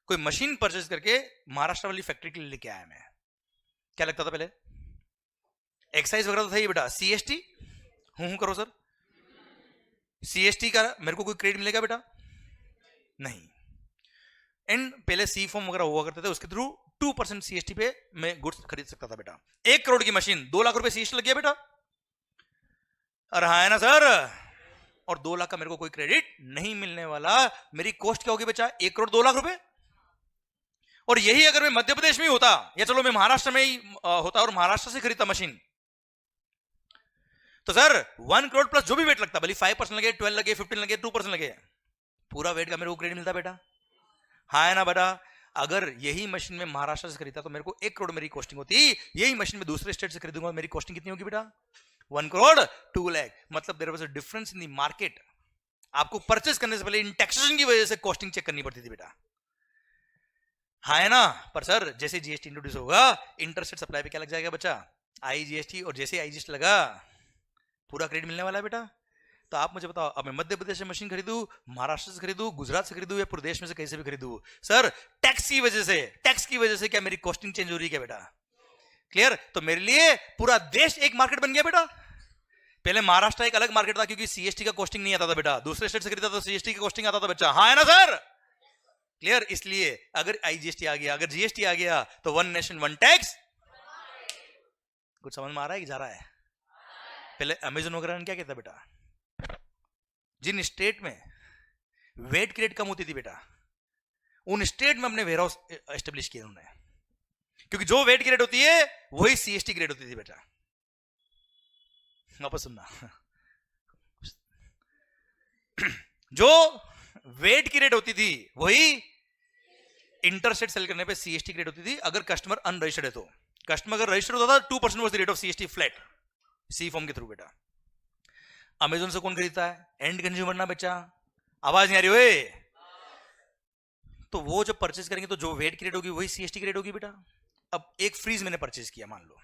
कोई मशीन परचेज करके महाराष्ट्र वाली फैक्ट्री के लिए लेके आया, मैं क्या लगता था पहले, एक्साइज वगैरह तो था ही बेटा, सीएसटी हूं करो सर, सीएसटी का मेरे को कोई क्रेडिट मिलेगा बेटा, नहीं। एंड पहले सी फॉर्म वगैरह हुआ करते थे, उसके थ्रू 2% सीएसटी पे मैं गुड्स खरीद सकता था बेटा। 1 करोड़ की मशीन 2 लाख रुपए सीएसटी लग गया बेटा, अरे हाँ है ना सर। और 2 लाख का मेरे को कोई क्रेडिट नहीं मिलने वाला, मेरी कॉस्ट क्या होगी बच्चा, 1 करोड़ 2 लाख रुपए। और यही अगर मैं मध्य प्रदेश में ही होता, या चलो मैं महाराष्ट्र में ही होता और महाराष्ट्र से खरीदता मशीन, तो सर 1 करोड़ प्लस जो भी वेट लगता, भले 5% लगे, 12 लगे, 15 लगे, 2% लगे, पूरा वेट का मेरे को क्रेडिट मिलता बेटा, हाँ है ना बेटा। अगर यही मशीन में महाराष्ट्र से खरीदता तो मेरे को 1 करोड़ मेरी कॉस्टिंग होती, यही मशीन में दूसरे स्टेट से खरीदूंगा मेरी कॉस्टिंग कितनी होगी बेटा, 1 करोड़ 2 लाख। मतलब there was a difference in the market. आपको परचेस करने से पहले इन टैक्सेशन की वजह से कॉस्टिंग चेक करनी पड़ती थी बेटा, हाँ है ना। पर सर जैसे जीएसटी इंट्रोड्यूस होगा, इंटरस्टेट सप्लाई पे क्या लग जाएगा बच्चा, आईजीएसटी, और जैसे आईजीएसटी लगा पूरा क्रेडिट मिलने वाला है बेटा। तो आप मुझे बताओ, अब मैं मध्य प्रदेश से मशीन खरीदूं, महाराष्ट्र से खरीदूं, गुजरात से खरीदूं, या प्रदेश में से कहीं से भी खरीदूं, सर टैक्स की वजह से क्या मेरी कॉस्टिंग चेंज हो रही है क्या बेटा, क्लियर। तो मेरे लिए पूरा देश एक मार्केट बन गया बेटा। पहले महाराष्ट्र एक अलग मार्केट था क्योंकि सीएसटी का कॉस्टिंग नहीं आता था बेटा, दूसरे स्टेट से खरीदा तो सीएसटी का कॉस्टिंग आता था बच्चा, हाँ है ना सर, क्लियर। इसलिए अगर आईजीएसटी आ गया, अगर जीएसटी आ गया, तो वन नेशन वन टैक्स। कुछ समझ में आ रहा है कि जा रहा है। पहले अमेजन वगैरह ने क्या कहता बेटा, जिन स्टेट में वेट ग्रेड कम होती थी बेटा, उन स्टेट में अपने वेयरहाउस एस्टेब्लिश किए उन्होंने, क्योंकि जो वेट ग्रेड होती है वही सीएसटी ग्रेड होती थी बेटा। वापस सुनना, जो वेट की रेट होती थी वही इंटरस्टेट सेल करने पे सीएसटी ग्रेड होती थी, अगर कस्टमर अनरजिस्टर्ड है तो। कस्टमर अगर रजिस्टर होता था 2% was the rate of CST flat, C form के थ्रू बेटा। अमेजोन से कौन खरीदता है? एंड कंज्यूमर ना बच्चा। आवाज नहीं आ रही ओए? तो वो जब परचेज करेंगे तो जो वेट की रेट होगी वही सीएसटी की रेट होगी बेटा। अब एक फ्रीज मैंने परचेज किया, मान लो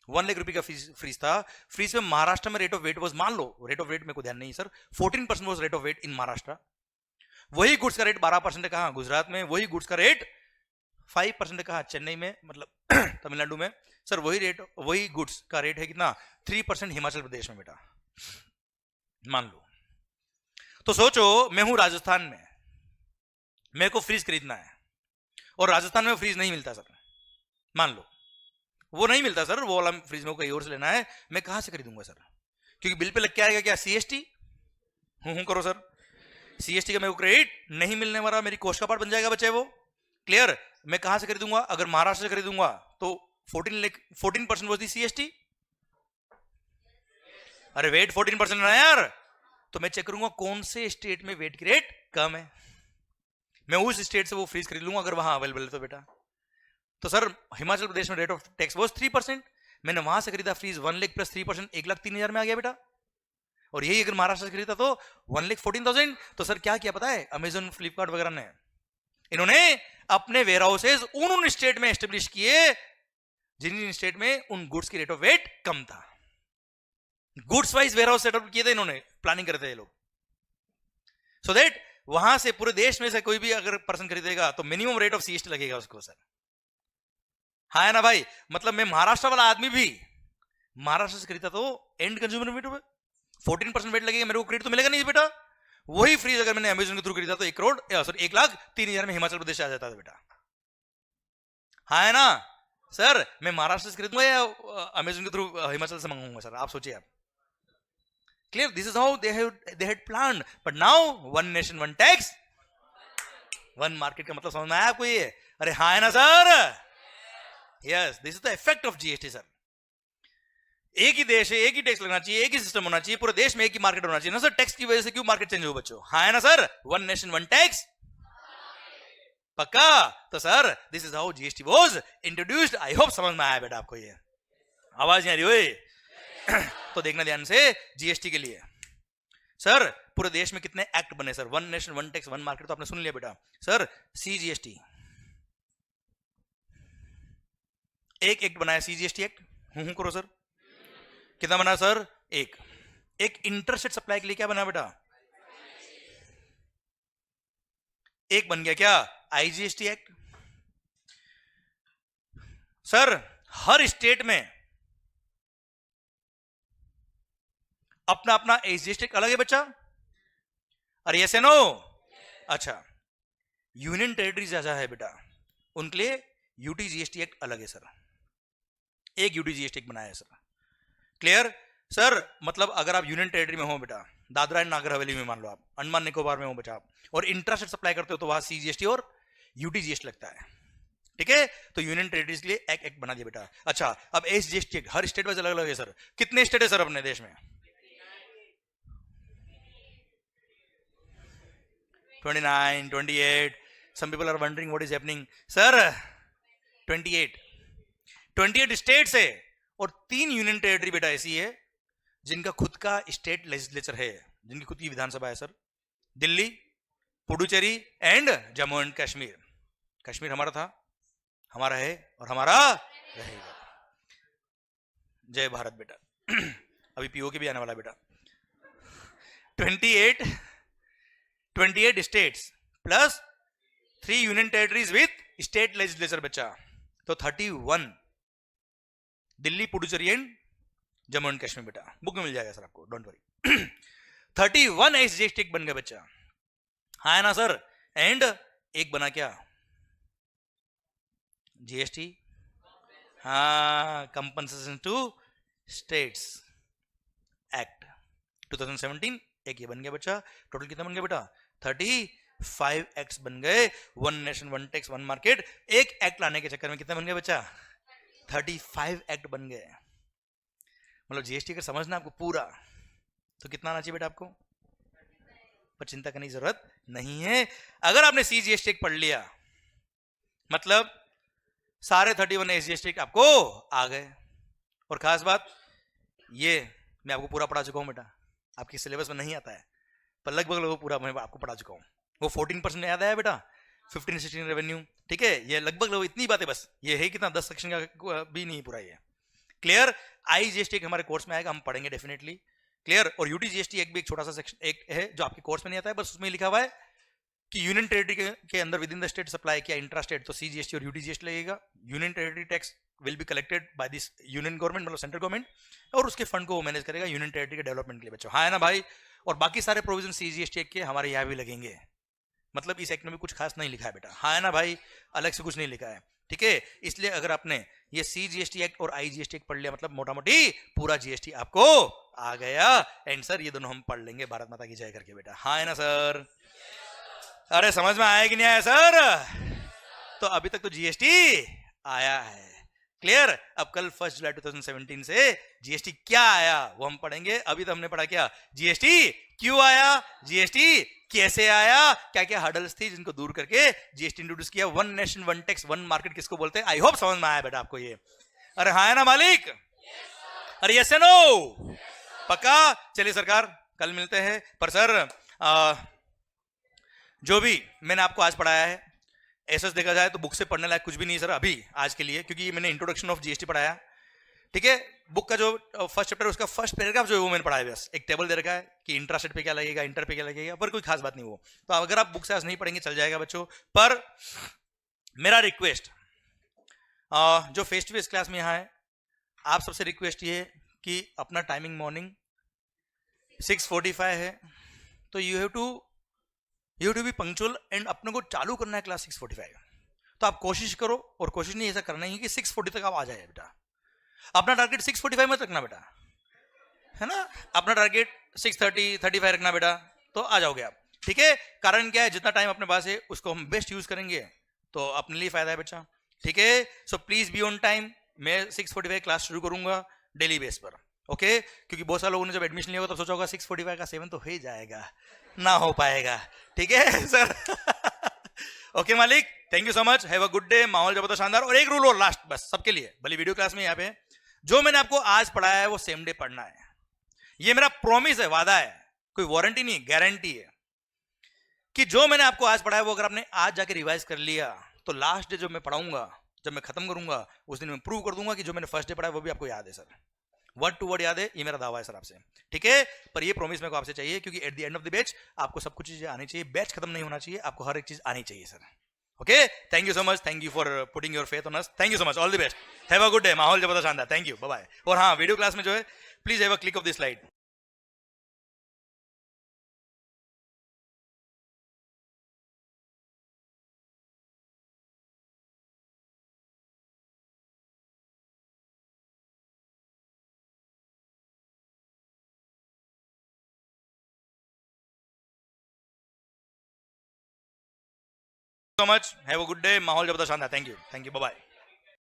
1 लाख रुपए का फ्रीज था। फ्रीज में महाराष्ट्र में रेट ऑफ वेट वाज, मान लो रेट ऑफ वेट मेरे को ध्यान नहीं sir, 14% was rate of VAT in Maharashtra. वही गुड्स का रेट 12% कहा गुजरात में, वही गुड्स का रेट 5% कहा चेन्नई में, मतलब तमिलनाडु में। सर वही गुड्स का रेट है कितना? 3% हिमाचल प्रदेश में बेटा, मान लो। तो सोचो मैं हूं राजस्थान में, मेरे को फ्रीज खरीदना है और राजस्थान में फ्रीज नहीं मिलता सर, मान लो वो नहीं मिलता सर, वो वाला फ्रीज में कहीं और से लेना है, मैं कहां से खरीदूंगा सर? क्योंकि बिल पे लग के आएगा क्या? सीएसटी। हूं करो सर, सीएसटी का मेरे को क्रेडिट नहीं मिलने वाला, मेरी कोस्ट का पार्ट बन जाएगा बच्चे वो। क्लियर? मैं कहां से खरीदूंगा? अगर महाराष्ट्र से खरीदूंगा तो 14% वॉज दी सीएसटी। अरे वेट 14% ना यार, तो मैं चेक करूंगा कौन से स्टेट में वेट की रेट कम है, मैं उस स्टेट से वो फ्रीज खरीद लूंगा अगर वहां अवेलेबल है तो बेटा। तो सर हिमाचल प्रदेश में रेट ऑफ टैक्स वॉज 3%, मैंने वहां से खरीदा फ्रीज 1 लाख प्लस 3%, 1,03,000 में आ गया बेटा। और यही अगर महाराष्ट्र से खरीदा तो 1,14,000। तो सर क्या किया पता है अमेजन फ्लिपकार्ट वगैरह ने? इन्होंने अपने वेयर हाउसेज उन स्टेट में एस्टेब्लिश किए जिन स्टेट में उन गुड्स की रेट ऑफ वेट कम था। Goods wise warehouse setup किए थे इन्होंने, प्लानिंग करते थे लोग, सो दैट वहां से पूरे देश में से कोई भी अगर पर्सन खरीदेगा तो मिनिमम रेट ऑफ सीएसटी लगेगा उसको सर। हाँ है ना भाई? मतलब मैं महाराष्ट्र वाला आदमी भी महाराष्ट्र से खरीदा तो एंड कंज्यूमर वेट 14% वेट लगेगा, मेरे को क्रेडिट तो मिलेगा नहीं बेटा। वही फ्रीज अगर मैंने अमेजन के थ्रू खरीदा तो 1,03,000 में हिमाचल प्रदेश आ जाता था बेटा। हाँ है ना सर? मैं महाराष्ट्र से खरीदूंगा या अमेजन के थ्रू हिमाचल से मंगाऊंगा सर? आप सोचिए आप। Clear? This is how they had planned, but now one nation one tax one market का मतलब समझ में आया आपको ये? अरे हाँ है ना sir? Yes, this is the effect of GST sir. एक ही देश है, एक ही टैक्स लगना चाहिए, एक ही सिस्टम होना चाहिए, पूरे देश में एक ही मार्केट होना चाहिए ना सर। टैक्स की वजह से क्यों मार्केट चेंज हो बच्चों? हाँ है ना sir? One nation one tax, पक्का? तो sir this is how GST was introduced. I hope समझ में आया बेटा आपको ये। आवाज नहीं आ रही हुई? तो देखना ध्यान से जीएसटी के लिए सर पूरे देश में कितने एक्ट बने sir? One nation one tax one market तो आपने सुन लिया बेटा। सर सीजीएसटी एक एक्ट बनाया, सीजीएसटी एक्ट। हूं करो सर। कितना बना सर? एक इंटरस्टेट सप्लाई के लिए क्या बना बेटा? एक बन गया क्या? IGST act. सर हर स्टेट में अपना अपना एसजीएसटी अलग है बच्चा। अरे यस नो? अच्छा, यूनियन टेरिटरीज जैसा है बेटा, उनके लिए यूटीजीएसटी एक्ट अलग है सर। एक यूटीजीएसटी एक्ट बनाया है सर। Clear sir? मतलब अगर आप यूनियन टेरिटरी में हो बेटा, दादरा एंड नागर हवेली में मान लो, आप अंडमान निकोबार में हो बेटा आप, और इंट्रास्टेट सप्लाई करते हो तो वहां सीजीएसटी और यूटीजीएसटी लगता है। ठीक है? तो यूनियन टेरिटरीज के लिए एक एक्ट बना दिया बेटा। अच्छा, अब एसजीएसटी एक्ट हर स्टेट वाइज अलग अलग है सर। कितने स्टेट है सर अपने देश में? 29, 28. Some people are wondering what is happening. Sir 28 states है और 3 यूनियन टेरिटरी बेटा ऐसी है जिनका खुद का स्टेट लेजिस्लेचर है, जिनकी खुद की विधानसभा है sir. Delhi, Puducherry and Jammu and Kashmir. Kashmir हमारा था, हमारा है और हमारा रहेगा। जय भारत बेटा। अभी पीओके भी आने वाला बेटा। 28 states plus 3 union territories with state legislature बच्चा, तो 31। दिल्ली, पुडुचेरी एंड जम्मू एंड कश्मीर बेटा, बुक में मिल जाएगा सर आपको, डोंट वरी। 31 एसजीएसटी बन गया बच्चा। हाँ है ना सर? एंड एक बना क्या? जीएसटी, हाँ, कंपनसेशन टू स्टेट्स एक्ट 2017। एक ये बन गया बच्चा। टोटल कितना बन गया बेटा? 35 एक्ट्स बन गए। One nation one tax one market, एक एक्ट लाने के चक्कर में कितना बन गया बच्चा? 35 एक्ट बन गए। मतलब जीएसटी का समझना आपको पूरा, तो कितना आना चाहिए बेटा आपको? पर चिंता करने की जरूरत नहीं है। अगर आपने सीजीएसटी पढ़ लिया, मतलब सारे 31 एसजीएसटी आपको आ गए। और खास बात ये मैं आपको पूरा पढ़ा चुका हूं बेटा, आपकी सिलेबस में नहीं आता है पर लगभग पूरा मैं आपको पढ़ा चुका हूं। वो 14% याद आया बेटा, 15-16 रेवेन्यू, ठीक है, ये लगभग इतनी बातें, बस ये है कितना 10 सेक्शन का भी नहीं पूरा ये। क्लियर? आईजीएसटी हमारे कोर्स में आएगा, हम पढ़ेंगे डेफिनेटली। क्लियर? और यूटीजीएसटी एक भी एक छोटा सा सेक्शन एक है जो आपके कोर्स में नहीं आता है, बस उसमें लिखा हुआ है कि यूनियन टेरिटरी के अंदर with in the state supply किया इंट्रा स्टेट तो सीजीएसटी और यूटीजीएसटी लगेगा। Union territory tax will be collected by this union government, मतलब सेंट्रल गवर्नमेंट, और उसके फंड को वो मैनेज करेगा यूनियन टेरिटरी के डेवलपमेंट के लिए बच्चों। हाँ है ना भाई? और बाकी सारे प्रोविजन सीजीएसटी के हमारे यहाँ भी लगेंगे, मतलब इस एक्ट में भी कुछ खास नहीं लिखा है बेटा। हाँ है ना भाई? अलग से कुछ नहीं लिखा है, ठीक है। इसलिए अगर आपने ये सीजीएसटी एक्ट और आईजीएसटी एक्ट पढ़ लिया मतलब मोटा मोटी पूरा जीएसटी आपको आ गया। एंड सर ये दोनों हम पढ़ लेंगे भारत माता की जय करके बेटा। हाँ है ना सर? अरे समझ में आया कि नहीं आया सर? तो अभी तक तो जीएसटी आया है। क्लियर? अब कल 1 जुलाई 2017 से जीएसटी क्या आया वो हम पढ़ेंगे। अभी तो हमने पढ़ा क्या, जीएसटी क्यों आया, जीएसटी कैसे आया, क्या क्या हर्डल्स थी जिनको दूर करके जीएसटी इंट्रोड्यूस किया। One nation one tax one market किसको बोलते हैं? आई होप समझ में आया बेटा आपको ये। अरे हाँ है ना मालिक? अरे यस नो? पक्का? चलिए सरकार कल मिलते हैं। पर सर जो भी मैंने आपको आज पढ़ाया है ऐसा देखा जाए तो बुक से पढ़ने लायक कुछ भी नहीं सर अभी आज के लिए, क्योंकि मैंने इंट्रोडक्शन ऑफ जीएसटी पढ़ाया, ठीक है। बुक का जो फर्स्ट चैप्टर उसका फर्स्ट पैराग्राफ जो है वो मैंने पढ़ाया, बस एक टेबल दे रखा है कि इंट्रास्टेट पे क्या लगेगा, इंटर पे क्या लगेगा, पर कोई खास बात नहीं वो। तो अगर आप बुक से आज नहीं पढ़ेंगे चल जाएगा बच्चों। पर मेरा रिक्वेस्ट जो फेस टू फेस क्लास में यहाँ है आप सबसे रिक्वेस्ट ये है कि अपना टाइमिंग मॉर्निंग 6:45 है, तो you have to be punctual and अपने को चालू करना है क्लास 6:45। तो आप कोशिश करो, और कोशिश नहीं ऐसा करना ही कि 6:40 तक आप आ जाए बेटा। अपना टारगेट 6:45 मत रखना बेटा, है ना। अपना टारगेट 6:30-35 रखना बेटा, तो आ जाओगे आप, ठीक है। कारण क्या है, जितना टाइम अपने पास है उसको हम बेस्ट यूज करेंगे तो अपने लिए फायदा है बच्चा, ठीक है। So please be on time. मैं 6:45 क्लास शुरू करूंगा डेली बेस पर, ओके। क्योंकि बहुत सारे लोगों ने जब एडमिशन लिया होगा तब सोचा होगा 6:45 का 7 तो हो ही जाएगा, ना हो पाएगा, ठीक है सर। ओके मालिक, thank you so much, have a good day. माहौल जबरदस्त शानदार। और एक रूल और लास्ट बस सबके लिए, भले वीडियो क्लास में यहाँ पे जो मैंने आपको आज पढ़ाया है वो सेम डे पढ़ना है। ये मेरा प्रॉमिस है, वादा है, कोई वारंटी नहीं, गारंटी है कि जो मैंने आपको आज पढ़ाया वो अगर आपने आज जाके रिवाइज कर लिया तो लास्ट डे जो मैं पढ़ाऊंगा, जब मैं खत्म करूंगा उस दिन मैं प्रूव कर दूंगा कि जो मैंने फर्स्ट डे पढ़ाया वो भी आपको याद है सर, वर्ड टू वर्ड याद है। ये मेरा दावा है सर आपसे, ठीक है। पर ये प्रॉमिस मेरे को आपसे चाहिए, क्योंकि at the end of the batch आपको सब कुछ चीजें आनी चाहिए, बैच खत्म नहीं होना चाहिए, आपको हर एक चीज आनी चाहिए sir, okay. Thank you so much, thank you for putting your faith on us, thank you so much, all the best, have a good day. माहौल जबरदस्त शानदार, थैंक यू, बाय बाय। और हाँ, वीडियो क्लास में जो है please have a click of this slide. so much, have a good day, माहौल जबरदस्त शानदार, थैंक यू, बाय बाय।